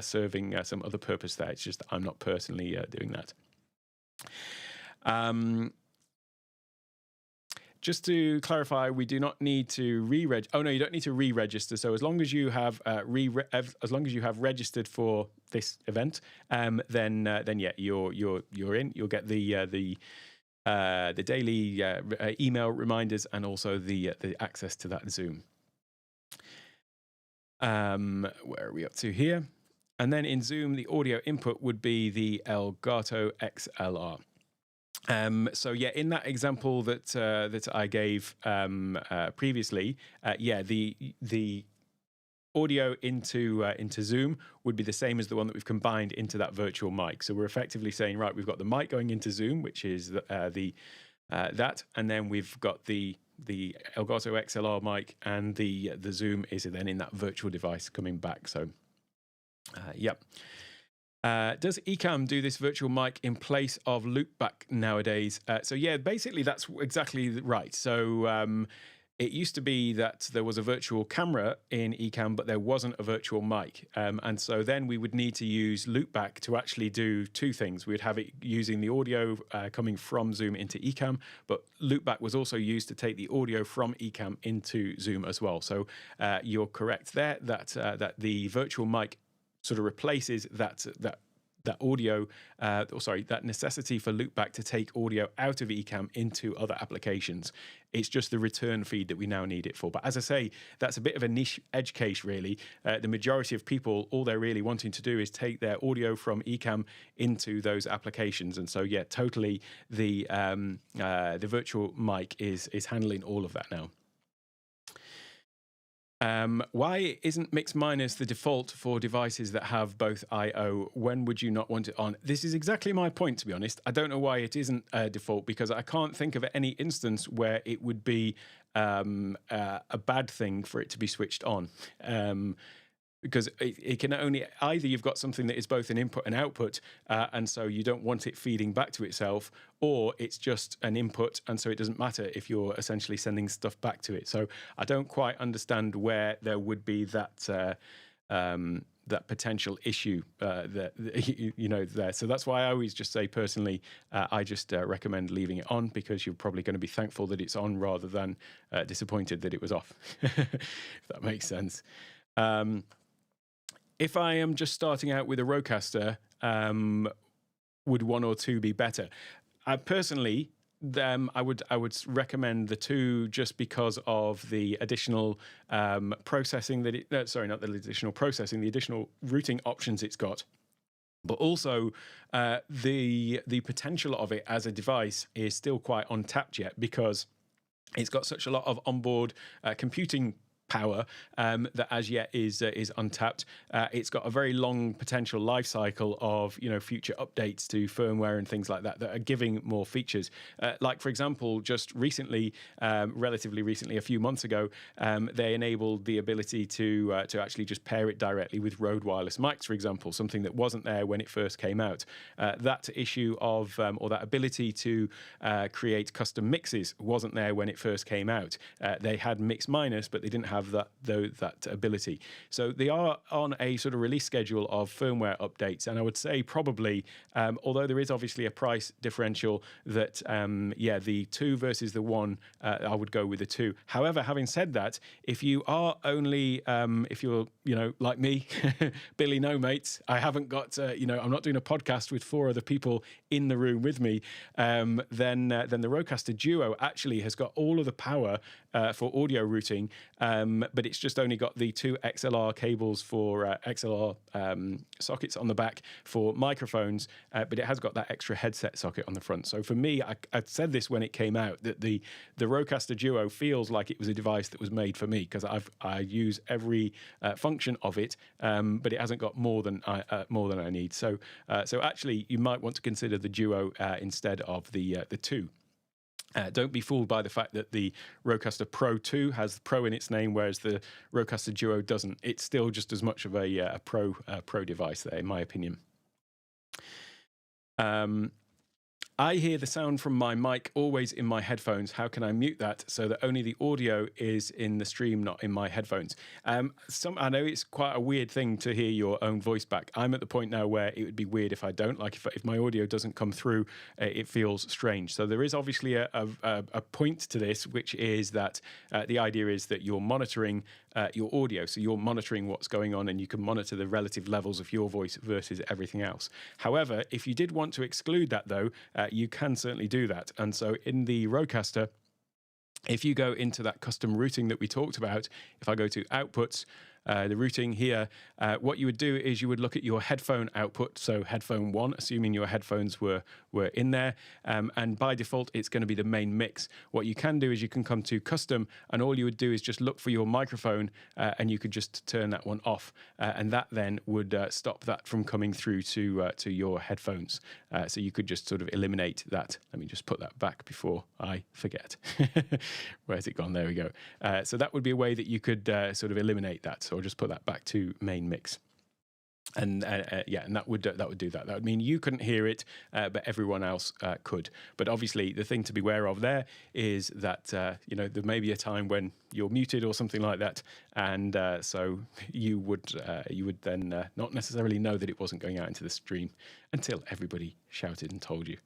serving some other purpose there. It's just that I'm not personally doing that. Just to clarify, we do not need to re-register. Oh no, you don't need to re-register. So as long as you have registered for this event, then yeah, you're in. You'll get the daily email reminders and also the access to that Zoom. Where are we up to here? And then in Zoom, the audio input would be the Elgato XLR. So yeah, in that example that I gave previously, yeah, the audio into Zoom would be the same as the one that we've combined into that virtual mic. So we're effectively saying, right, we've got the mic going into Zoom, which is that, and then we've got the Elgato XLR mic, and the Zoom is then in that virtual device coming back. So, yeah. Does Ecamm do this virtual mic in place of Loopback nowadays? So yeah, basically that's exactly right. So it used to be that there was a virtual camera in Ecamm, but there wasn't a virtual mic. And so then we would need to use Loopback to actually do two things. We'd have it using the audio coming from Zoom into Ecamm, but Loopback was also used to take the audio from Ecamm into Zoom as well. So you're correct there that the virtual mic sort of replaces that audio, that necessity for Loopback to take audio out of Ecamm into other applications. It's just the return feed that we now need it for. But as I say, that's a bit of a niche edge case, really. The majority of people, all they're really wanting to do is take their audio from Ecamm into those applications. And so, yeah, totally, the virtual mic is handling all of that now. Why isn't Mix Minus the default for devices that have both I/O? When would you not want it on? This is exactly my point, to be honest. I don't know why it isn't default, because I can't think of any instance where it would be a bad thing for it to be switched on. Because it can only, either you've got something that is both an input and output, and so you don't want it feeding back to itself, or it's just an input, and so it doesn't matter if you're essentially sending stuff back to it. So I don't quite understand where there would be that that potential issue there. So that's why I always just say, personally, I just recommend leaving it on, because you're probably going to be thankful that it's on rather than disappointed that it was off, if that makes sense. If I am just starting out with a Rodecaster, would one or two be better? Personally, I would recommend the two, just because of the additional processing that it. Sorry, not the additional processing, the additional routing options it's got. But also, the potential of it as a device is still quite untapped yet, because it's got such a lot of onboard computing power that as yet is untapped. It's got a very long potential life cycle of future updates to firmware and things like that are giving more features. Like, for example, just recently, relatively recently, a few months ago, they enabled the ability to actually just pair it directly with Rode wireless mics, for example, something that wasn't there when it first came out. That issue of or that ability to create custom mixes wasn't there when it first came out. They had Mix Minus, but they didn't have that ability. So they are on a sort of release schedule of firmware updates, and I would say probably, although there is obviously a price differential, that the two versus the one, I would go with the two. However, having said that, if you are only if you're like me, Billy No Mates, I haven't got I'm not doing a podcast with 4 other people in the room with me, then the Rodecaster Duo actually has got all of the power for audio routing, but it's just only got the 2 XLR cables for XLR sockets on the back for microphones, but it has got that extra headset socket on the front. So for me, I said this when it came out, that the Rodecaster Duo feels like it was a device that was made for me, because I use every function of it, but it hasn't got more than I need. So actually, you might want to consider the Duo instead of the 2. Don't be fooled by the fact that the Rodecaster Pro 2 has Pro in its name, whereas the Rodecaster Duo doesn't. It's still just as much of a pro device there, in my opinion. I hear the sound from my mic always in my headphones. How can I mute that so that only the audio is in the stream, not in my headphones? I know it's quite a weird thing to hear your own voice back. I'm at the point now where it would be weird if I don't. Like if my audio doesn't come through, it feels strange. So there is obviously a point to this, which is that the idea is that you're monitoring your audio. So you're monitoring what's going on, and you can monitor the relative levels of your voice versus everything else. However, if you did want to exclude that, though, you can certainly do that. And so in the Rodecaster, if you go into that custom routing that we talked about, if I go to outputs, the routing here, what you would do is you would look at your headphone output, so headphone 1, assuming your headphones were in there, and by default it's going to be the main mix. What you can do is you can come to custom, and all you would do is just look for your microphone, and you could just turn that one off, and that then would stop that from coming through to your headphones. So you could just sort of eliminate that. Let me just put that back before I forget. Where's it gone? There we go. So that would be a way that you could sort of eliminate that. So I'll just put that back to main mix. And yeah, and that would do that. That would mean you couldn't hear it, but everyone else could. But obviously, the thing to be aware of there is that you know, there may be a time when you're muted or something like that, and so you would then not necessarily know that it wasn't going out into the stream until everybody shouted and told you.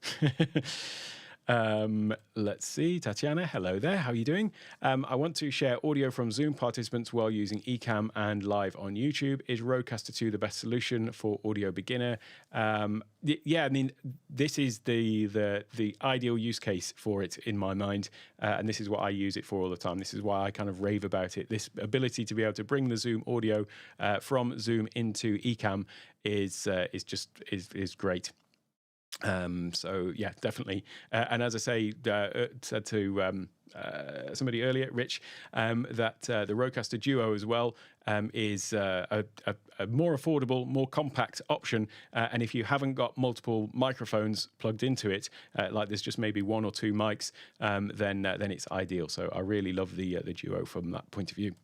Let's see, Tatiana, hello there, how are you doing? I want to share audio from Zoom participants while using Ecamm and live on YouTube. Is RodeCaster II the best solution for audio beginner? Yeah, I mean, this is the ideal use case for it in my mind, and this is what I use it for all the time. This is why I kind of rave about it. This ability to be able to bring the Zoom audio from Zoom into Ecamm is great. So yeah, definitely. And as I say, said to somebody earlier, Rich, that the RodeCaster Duo as well is a more affordable, more compact option. And if you haven't got multiple microphones plugged into it, like there's just maybe one or two mics, then it's ideal. So I really love the Duo from that point of view.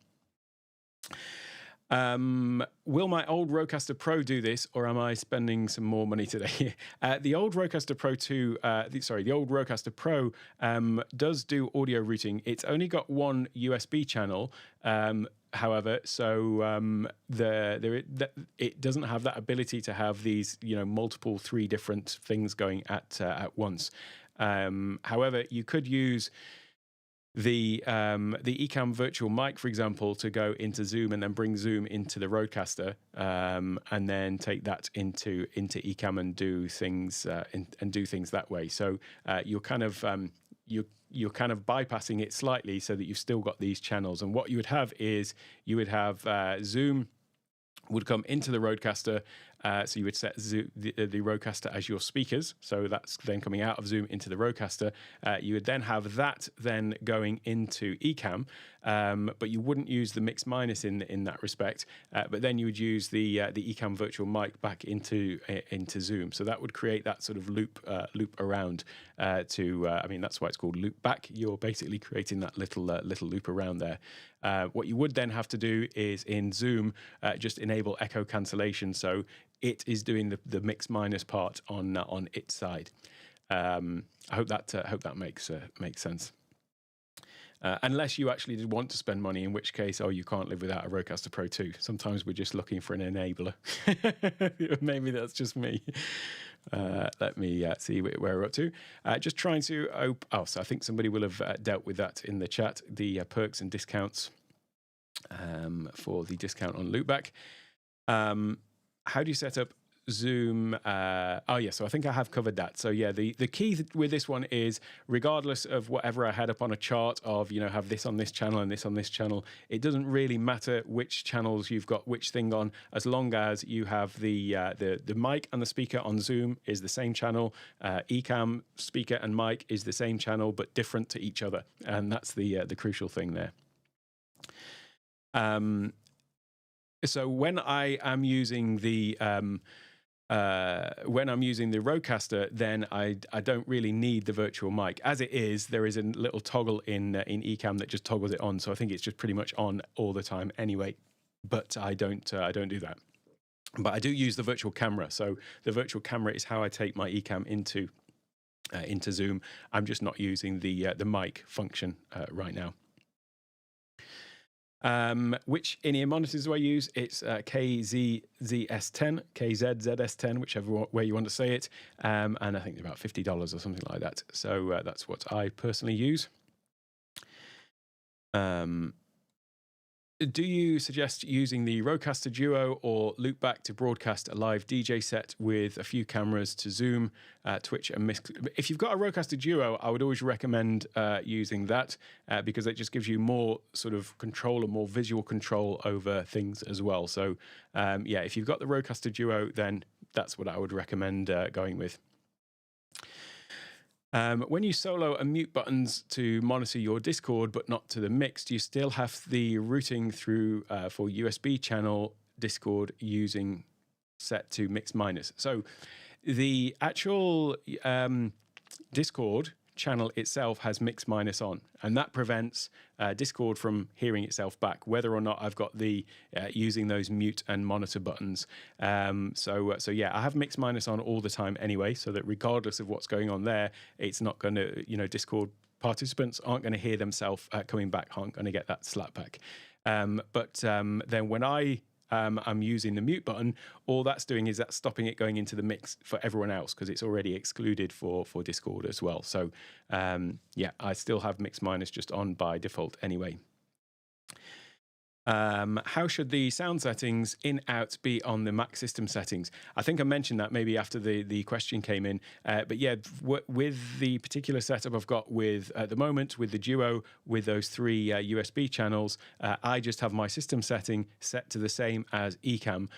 Will my old RodeCaster Pro do this, or am I spending some more money today? The old RodeCaster Pro 2, the old RodeCaster Pro does do audio routing. It's only got one USB channel, however, so it doesn't have that ability to have these, you know, multiple 3 different things going at once. However, you could use the Ecamm virtual mic, for example, to go into Zoom and then bring Zoom into the RodeCaster, and then take that into Ecamm and do things that way. So you're kind of bypassing it slightly so that you've still got these channels. And what you would have is Zoom would come into the RodeCaster. So you would set the RodeCaster as your speakers. So that's then coming out of Zoom into the RodeCaster. You would then have that then going into Ecamm, but you wouldn't use the mix minus in that respect. But then you would use the Ecamm virtual mic back into Zoom. So that would create that sort of loop around. I mean, that's why it's called Loopback. You're basically creating that little loop around there. What you would then have to do is in Zoom just enable echo cancellation, so it is doing the mix minus part on its side. I hope that makes sense. Unless you actually did want to spend money, in which case, you can't live without a RodeCaster Pro 2. Sometimes we're just looking for an enabler. Maybe that's just me. Let me see where we're up to. Just trying to so I think somebody will have dealt with that in the chat, the perks and discounts for the discount on Loopback. How do you set up Zoom? So I think I have covered that. So yeah, the key with this one is, regardless of whatever I had up on a chart of, you know, have this on this channel and this on this channel, it doesn't really matter which channels you've got which thing on, as long as you have the mic and the speaker on Zoom is the same channel. Ecamm speaker and mic is the same channel but different to each other, and that's the crucial thing there. So when I am using the RodeCaster, then I don't really need the virtual mic. As it is, there is a little toggle in Ecamm that just toggles it on. So I think it's just pretty much on all the time anyway. But I don't do that. But I do use the virtual camera. So the virtual camera is how I take my Ecamm into Zoom. I'm just not using the mic function right now. Which in-ear monitors do I use? It's KZZS10, KZZS10, whichever way you want to say it. And I think they're about $50 or something like that. So that's what I personally use. Do you suggest using the RodeCaster Duo or Loopback to broadcast a live DJ set with a few cameras to Zoom, Twitch and mix? If you've got a RodeCaster Duo, I would always recommend using that because it just gives you more sort of control and more visual control over things as well. So yeah, if you've got the RodeCaster Duo, then that's what I would recommend going with. When you solo and mute buttons to monitor your Discord but not to the mix, do you still have the routing through for USB channel Discord using set to mix minus? So the actual Discord channel itself has mix minus on, and that prevents Discord from hearing itself back, whether or not I've got the using those mute and monitor buttons. So yeah, I have mix minus on all the time anyway, so that regardless of what's going on there, it's not going to, Discord participants aren't going to hear themselves coming back, aren't going to get that slap back. But then when I'm using the mute button, all that's doing is that's stopping it going into the mix for everyone else, because it's already excluded for Discord as well. So yeah, I still have mix minus just on by default anyway. How should the sound settings in-out be on the Mac system settings? I think I mentioned that maybe after the question came in. But yeah, with the particular setup I've got at the moment, with the Duo, with those 3 USB channels, I just have my system setting set to the same as Ecamm,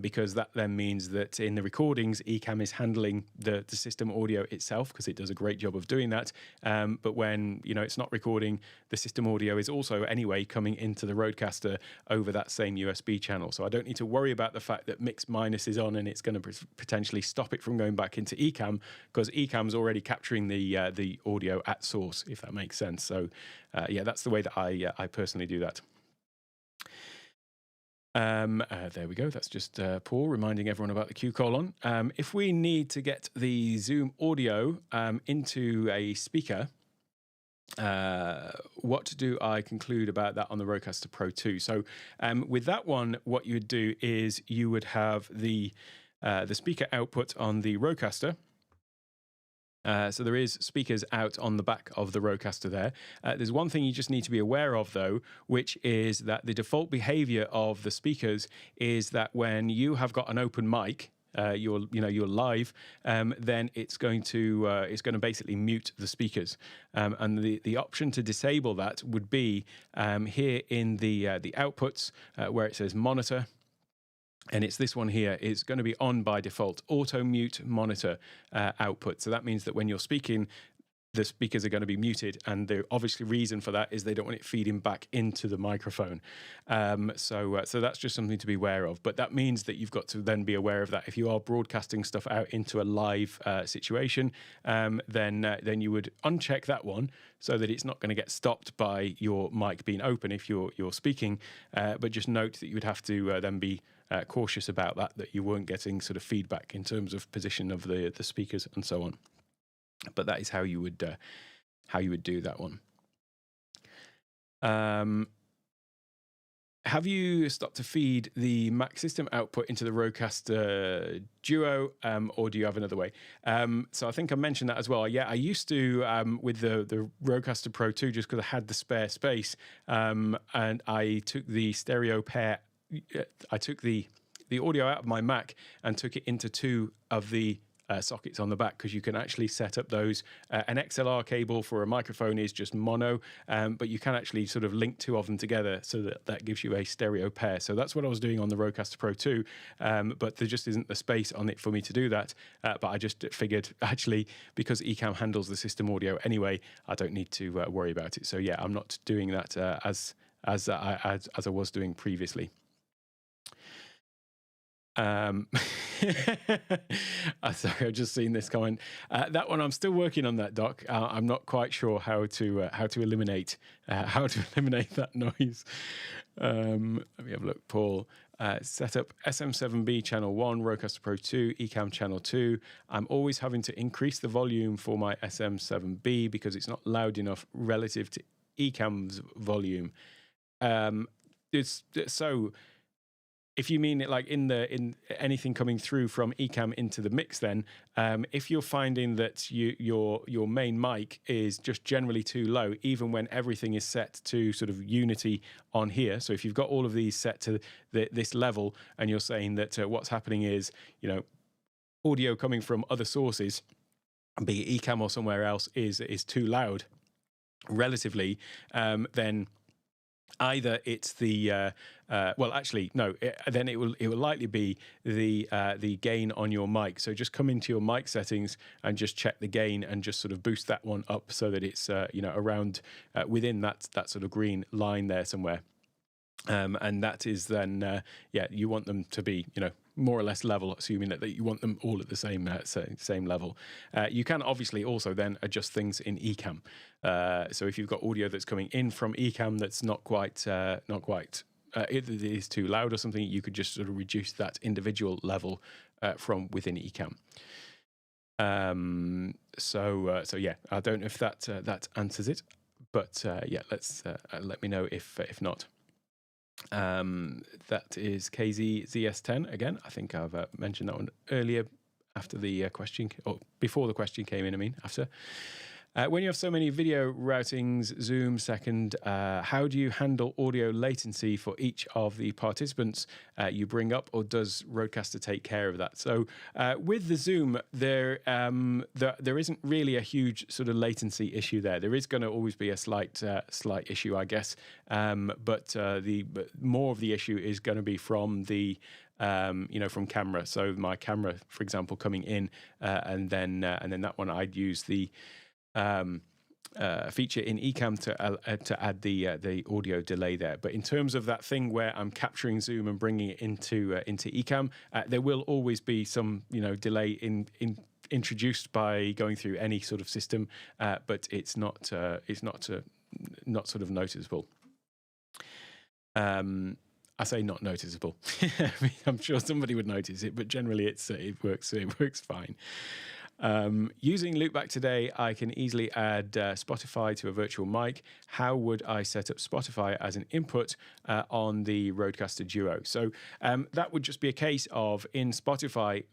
because that then means that in the recordings, Ecamm is handling the system audio itself, because it does a great job of doing that. But when it's not recording, the system audio is also anyway coming into the Rodecaster over that same USB channel. So I don't need to worry about the fact that mix minus is on and it's going to potentially stop it from going back into Ecamm, because Ecamm's already capturing the audio at source, if that makes sense. So yeah, that's the way that I personally do that. There we go. That's just Paul reminding everyone about the Q colon. If we need to get the Zoom audio into a speaker, what do I conclude about that on the Rodecaster Pro 2? So with that one, what you would do is you would have the speaker output on the Rodecaster. So there is speakers out on the back of the Rodecaster there. There's one thing you just need to be aware of, though, which is that the default behavior of the speakers is that when you have got an open mic, you're live, then it's going to basically mute the speakers, and the option to disable that would be here in the outputs where it says monitor. And it's this one here. It's going to be on by default, auto mute monitor output. So that means that when you're speaking, the speakers are going to be muted, and the obviously reason for that is they don't want it feeding back into the microphone. So that's just something to be aware of. But that means that you've got to then be aware of that. If you are broadcasting stuff out into a live situation, then you would uncheck that one so that it's not going to get stopped by your mic being open if you're speaking. But just note that you would have to then be cautious about that you weren't getting sort of feedback in terms of position of the speakers and so on. But that is how you would do that one. Have you stopped to feed the Mac system output into the Rodecaster Duo, or do you have another way? So I think I mentioned that as well. Yeah, I used to with the Rodecaster Pro 2 just because I had the spare space, and I took the stereo pair. I took the audio out of my Mac and took it into 2 of the sockets on the back, because you can actually set up those. An XLR cable for a microphone is just mono, but you can actually sort of link 2 of them together so that gives you a stereo pair. So that's what I was doing on the Rodecaster Pro 2, but there just isn't the space on it for me to do that. But I just figured, actually, because Ecamm handles the system audio anyway, I don't need to worry about it. So yeah, I'm not doing that as I was doing previously. Sorry, I've just seen this comment. That one, I'm still working on that, Doc. I'm not quite sure how to eliminate that noise. Let me have a look, Paul. Set up SM7B channel 1, Rodecaster Pro 2, Ecamm channel 2. I'm always having to increase the volume for my SM7B because it's not loud enough relative to Ecamm's volume. So if you mean it like in anything coming through from Ecamm into the mix, then if you're finding that your main mic is just generally too low, even when everything is set to sort of unity on here. So if you've got all of these set to this level, and you're saying that what's happening is, audio coming from other sources, be it Ecamm or somewhere else, is too loud relatively, then either it's the then it will likely be the gain on your mic. So just come into your mic settings and just check the gain and just sort of boost that one up so that it's around within that sort of green line there somewhere. And that is then you want them to be more or less level, assuming that you want them all at the same level. You can obviously also then adjust things in Ecamm. So if you've got audio that's coming in from Ecamm that's not quite it is too loud or something, you could just sort of reduce that individual level from within Ecamm. So yeah, I don't know if that answers it, but yeah, let me know if not. That is KZZS10 again. I think I've mentioned that one earlier after the question, or before the question came in. I mean, after. When you have so many video routings, Zoom second, how do you handle audio latency for each of the participants you bring up, or does Rodecaster take care of that? So with the Zoom, there isn't really a huge sort of latency issue there. There is going to always be a slight issue, I guess, but more of the issue is going to be from the from camera. So my camera, for example, coming in, and then that one I'd use the feature in Ecamm to add the audio delay there. But in terms of that thing where I'm capturing Zoom and bringing it into Ecamm, there will always be some delay introduced by going through any sort of system, but it's not sort of noticeable. I say not noticeable. I mean, I'm sure somebody would notice it, but generally it works fine. Using Loopback today, I can easily add Spotify to a virtual mic. How would I set up Spotify as an input on the Rodecaster Duo? So that would just be a case of, in Spotify,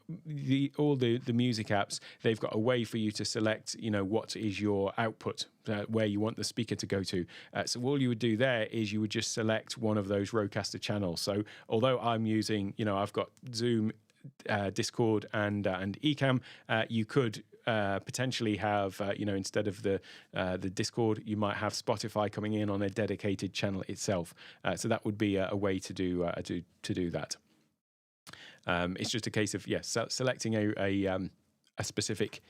all the music apps, they've got a way for you to select, what is your output, where you want the speaker to go to. So all you would do there is you would just select one of those Rodecaster channels. So although I'm using, I've got Zoom, Discord and Ecamm, you could potentially have instead of the Discord, you might have Spotify coming in on a dedicated channel itself. So that would be a way to do that. It's just a case of selecting a specific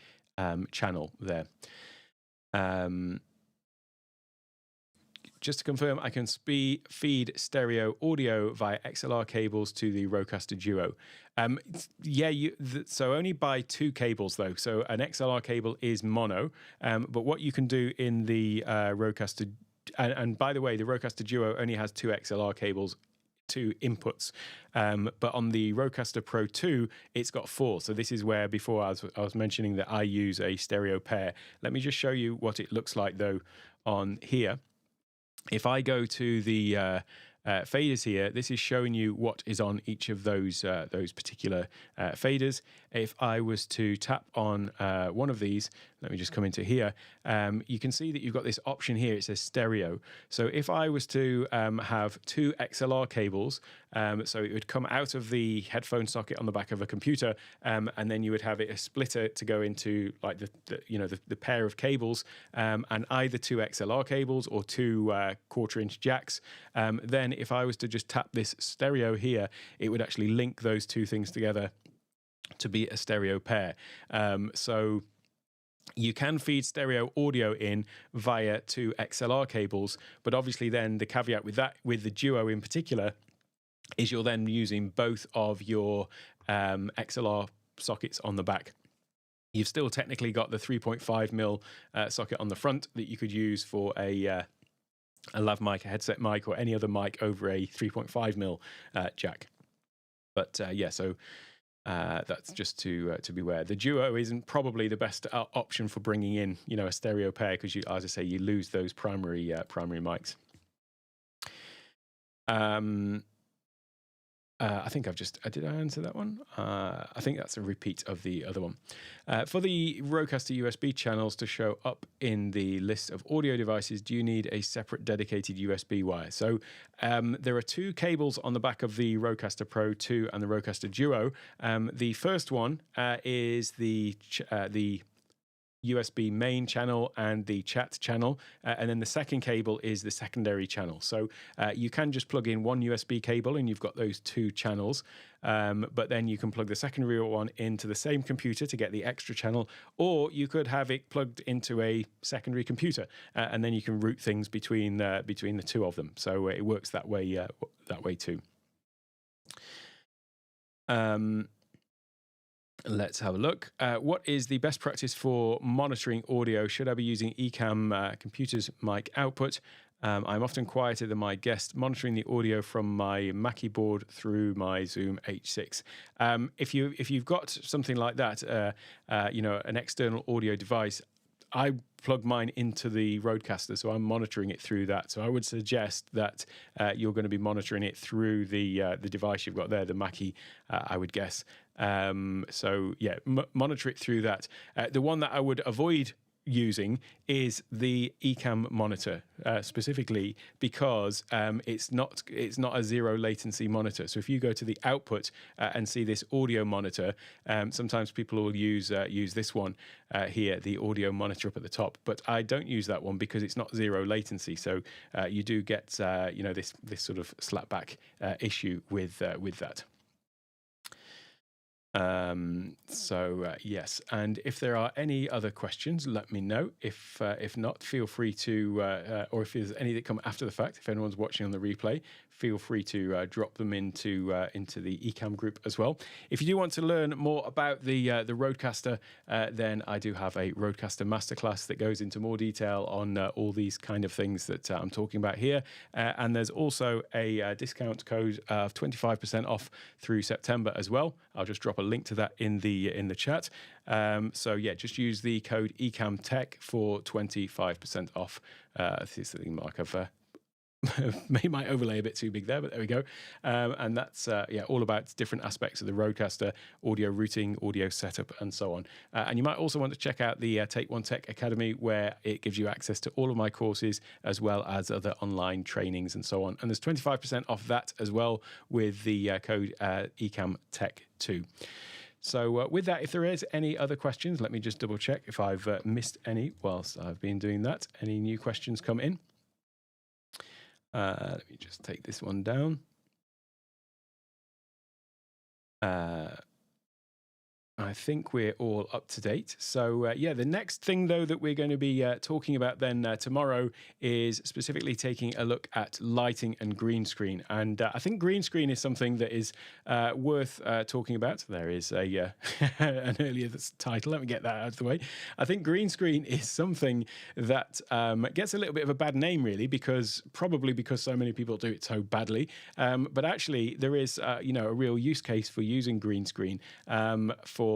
channel there. Just to confirm, I can feed stereo audio via XLR cables to the Rodecaster Duo. So only by 2 cables though. So an XLR cable is mono, but what you can do in the Rodecaster, and by the way, the Rodecaster Duo only has 2 XLR cables, 2 inputs, but on the Rodecaster Pro 2, it's got 4. So this is where before I was mentioning that I use a stereo pair. Let me just show you what it looks like though on here. If I go to the faders here, this is showing you what is on each of those particular faders. If I was to tap on one of these, let me just come into here, you can see that you've got this option here. It says stereo. So if I was to have 2 XLR cables, so it would come out of the headphone socket on the back of a computer, and then you would have a splitter to go into like the pair of cables, and either 2 XLR cables or 2 1/4-inch jacks. Then if I was to just tap this stereo here, it would actually link those 2 things together to be a stereo pair. So you can feed stereo audio in via 2 XLR cables, but obviously then the caveat with that, with the Duo in particular, is you're then using both of your XLR sockets on the back. You've still technically got the 3.5mm socket on the front that you could use for a lav mic, a headset mic, or any other mic over a 3.5mm jack. But so that's just to be aware. The Duo isn't probably the best option for bringing in, a stereo pair, because as I say, you lose those primary mics. I think did I answer that one? I think that's a repeat of the other one. For the Rodecaster USB channels to show up in the list of audio devices, do you need a separate dedicated USB wire? So there are 2 cables on the back of the Rodecaster Pro 2 and the Rodecaster Duo. The first one is the USB main channel and the chat channel, and then the second cable is the secondary channel. So you can just plug in one USB cable and you've got those 2 channels, but then you can plug the secondary one into the same computer to get the extra channel, or you could have it plugged into a secondary computer, and then you can route things between the 2 of them. So it works that way too. Let's have a look. What is the best practice for monitoring audio? Should I be using Ecamm computer's mic output? I'm often quieter than my guest, monitoring the audio from my Mackie board through my Zoom H6. If you've got something like that, an external audio device, I plug mine into the Rodecaster, so I'm monitoring it through that. So I would suggest that you're going to be monitoring it through the device you've got there, the Mackie, I would guess. So yeah, monitor it through that. The one that I would avoid using is the Ecamm monitor, specifically because it's not a zero latency monitor. So if you go to the output and see this audio monitor, sometimes people will use this one here, the audio monitor up at the top. But I don't use that one because it's not zero latency. So you do get this sort of slapback issue with that. Yes, and if there are any other questions, let me know. If not, feel free to, or if there's any that come after the fact, if anyone's watching on the replay, feel free to drop them into the Ecamm group as well. If you do want to learn more about the Rodecaster, then I do have a Rodecaster Masterclass that goes into more detail on all these kind of things that I'm talking about here. And there's also a discount code of 25% off through September as well. I'll just drop a link to that in the chat. So yeah, just use the code ECAMTech for 25% off. This is the mark I've made my overlay a bit too big there, but there we go. And that's all about different aspects of the Rodecaster, audio routing, audio setup, and so on. And you might also want to check out the Take One Tech Academy, where it gives you access to all of my courses as well as other online trainings and so on. And there's 25% off that as well with the code ECAMTech2. So with that, if there is any other questions, let me just double check if I've missed any whilst I've been doing that. Any new questions come in? Let me just take this one down. I think we're all up to date. So yeah, the next thing though that we're going to be talking about then tomorrow is specifically taking a look at lighting and green screen. And I think green screen is something that is worth talking about. There is a an earlier title. Let me get that out of the way. I think green screen is something that gets a little bit of a bad name, really, because so many people do it so badly. But actually, there is a real use case for using green screen for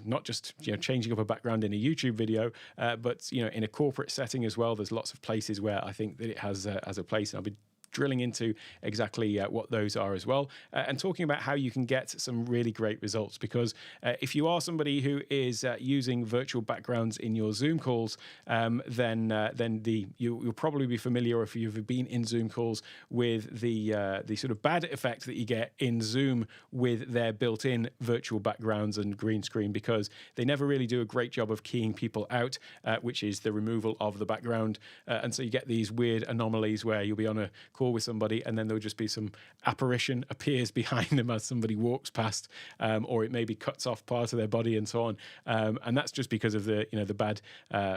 not just changing up a background in a YouTube video, but in a corporate setting as well. There's lots of places where I think that it has a place, and I'll be drilling into exactly what those are as well, and talking about how you can get some really great results. Because if you are somebody who is using virtual backgrounds in your Zoom calls, then you'll probably be familiar, if you've been in Zoom calls, with the sort of bad effect that you get in Zoom with their built-in virtual backgrounds and green screen, because they never really do a great job of keying people out, which is the removal of the background, and so you get these weird anomalies where you'll be on a call with somebody and then there'll just be some apparition appears behind them as somebody walks past, or it maybe cuts off part of their body and so on, and that's just because of the bad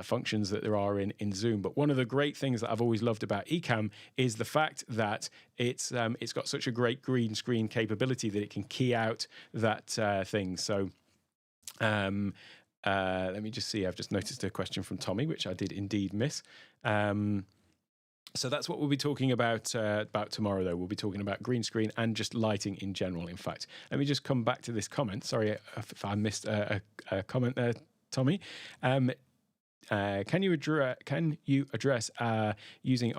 functions that there are in Zoom. But one of the great things that I've always loved about Ecamm is the fact that it's got such a great green screen capability that it can key out that thing. So let me just see. I've just noticed a question from Tommy, which I did indeed miss. So that's what we'll be talking about tomorrow, though. We'll be talking about green screen and just lighting in general, in fact. Let me just come back to this comment. Sorry if I missed a comment there, Tommy. Can you address using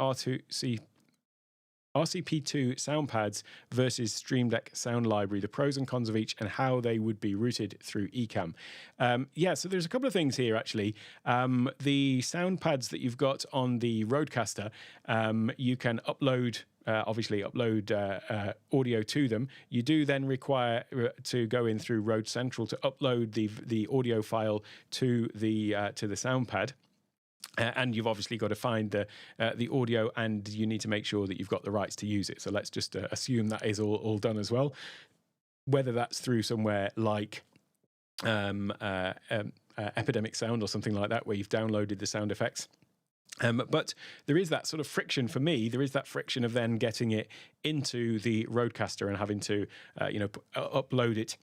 RCP2 sound pads versus Stream Deck sound library, the pros and cons of each, and how they would be routed through Ecamm? So there's a couple of things here, actually. The sound pads that you've got on the Rodecaster, you can upload audio to them. You do then require to go in through Rode Central to upload the audio file to the sound pad. And you've obviously got to find the audio, and you need to make sure that you've got the rights to use it. So let's just assume that is all done as well. Whether that's through somewhere like Epidemic Sound or something like that, where you've downloaded the sound effects But there is that sort of friction for me. There is that friction of then getting it into the Rodecaster and having to, upload it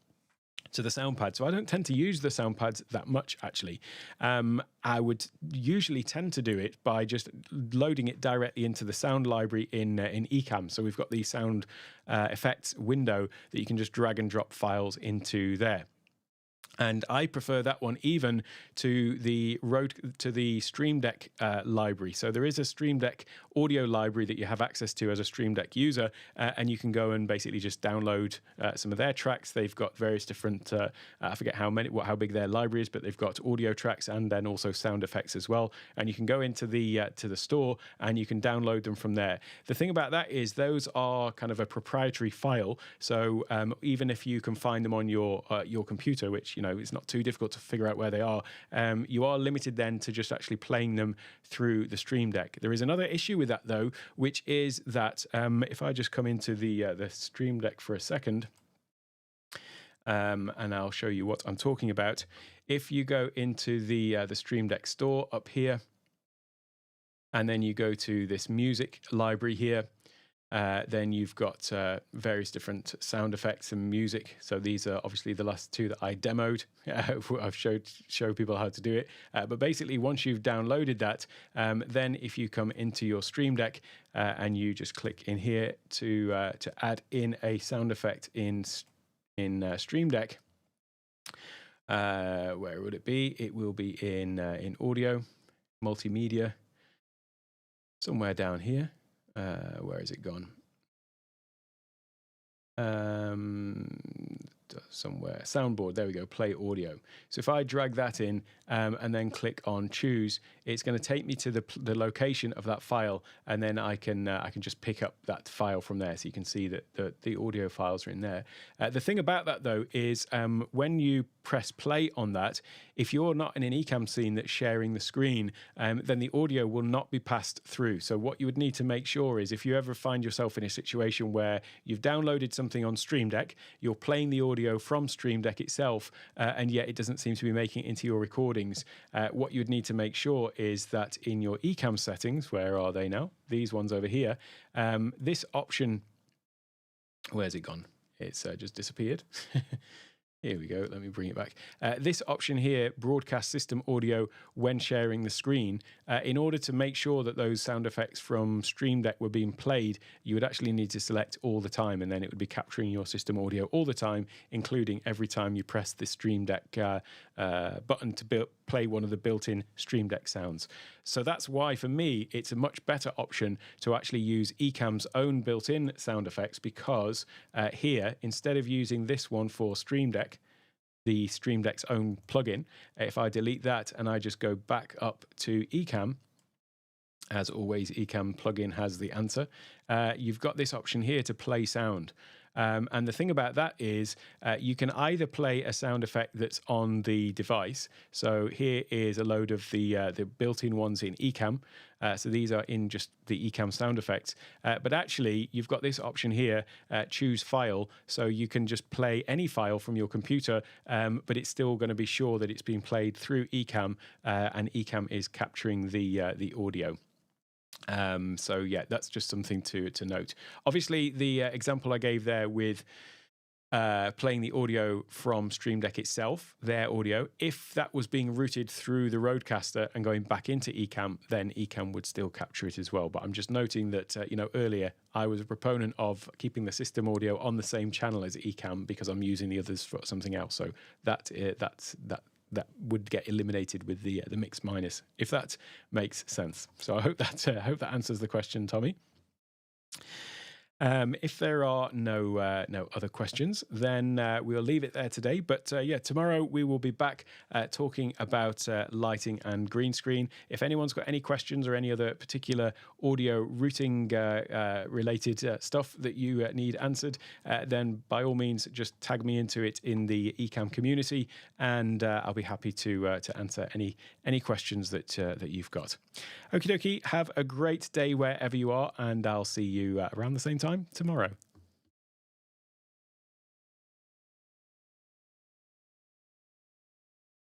to the sound pad. So I don't tend to use the sound pads that much, actually. I would usually tend to do it by just loading it directly into the sound library in Ecamm. So we've got the sound effects window that you can just drag and drop files into there. And I prefer that one even to the Stream Deck library. So there is a Stream Deck audio library that you have access to as a Stream Deck user, and you can go and basically just download some of their tracks. They've got various different, I forget how big their library is, but they've got audio tracks and then also sound effects as well. And you can go into the store and you can download them from there. The thing about that is those are kind of a proprietary file. So even if you can find them on your computer, which it's not too difficult to figure out where they are, you are limited then to just actually playing them through the Stream Deck. There is another issue with that though, which is that if I just come into the Stream Deck for a second, and I'll show you what I'm talking about. If you go into the Stream Deck store up here, and then you go to this music library here, then you've got various different sound effects and music. So these are obviously the last two that I demoed. I've showed people how to do it. But basically, once you've downloaded that, then if you come into your Stream Deck and you just click in here to add in a sound effect in Stream Deck, where would it be? It will be in audio, multimedia, somewhere down here. Where has it gone? Somewhere. Soundboard. There we go. Play audio. So if I drag that in and then click on choose, it's going to take me to the location of that file, and then I can just pick up that file from there. So you can see that the audio files are in there. The thing about that though is when you press play on that, if you're not in an Ecamm scene that's sharing the screen, then the audio will not be passed through. So what you would need to make sure is if you ever find yourself in a situation where you've downloaded something on Stream Deck, you're playing the audio from Stream Deck itself, and yet it doesn't seem to be making it into your recordings, what you would need to make sure is that in your Ecamm settings, where are they now? These ones over here, this option, where's it gone? It's just disappeared. Here we go. Let me bring it back. This option here, broadcast system audio when sharing the screen, in order to make sure that those sound effects from Stream Deck were being played, you would actually need to select all the time, and then it would be capturing your system audio all the time, including every time you press the Stream Deck button to play one of the built-in Stream Deck sounds. So that's why, for me, it's a much better option to actually use Ecamm's own built-in sound effects, because here, instead of using this one for Stream Deck, the Stream Deck's own plugin, if I delete that and I just go back up to Ecamm, as always, Ecamm plugin has the answer. You've got this option here to play sound. And the thing about that is you can either play a sound effect that's on the device. So here is a load of the built-in ones in Ecamm. So these are in just the Ecamm sound effects. But actually, you've got this option here, choose file. So you can just play any file from your computer, but it's still going to be sure that it's being played through Ecamm, and Ecamm is capturing the audio. So yeah, that's just something to note. Obviously, the example I gave there with playing the audio from Stream Deck itself, their audio, if that was being routed through the Rodecaster and going back into Ecamm, then Ecamm would still capture it as well. But I'm just noting that earlier I was a proponent of keeping the system audio on the same channel as Ecamm because I'm using the others for something else. So that would get eliminated with the mix minus, if that makes sense. So I hope that answers the question, Tommy. If there are no other questions, then we'll leave it there today. But yeah, tomorrow we will be back talking about lighting and green screen. If anyone's got any questions or any other particular audio routing related stuff that you need answered, then by all means just tag me into it in the Ecamm community, and I'll be happy to answer any questions that you've got. Okie dokie, have a great day wherever you are, and I'll see you around the same time tomorrow.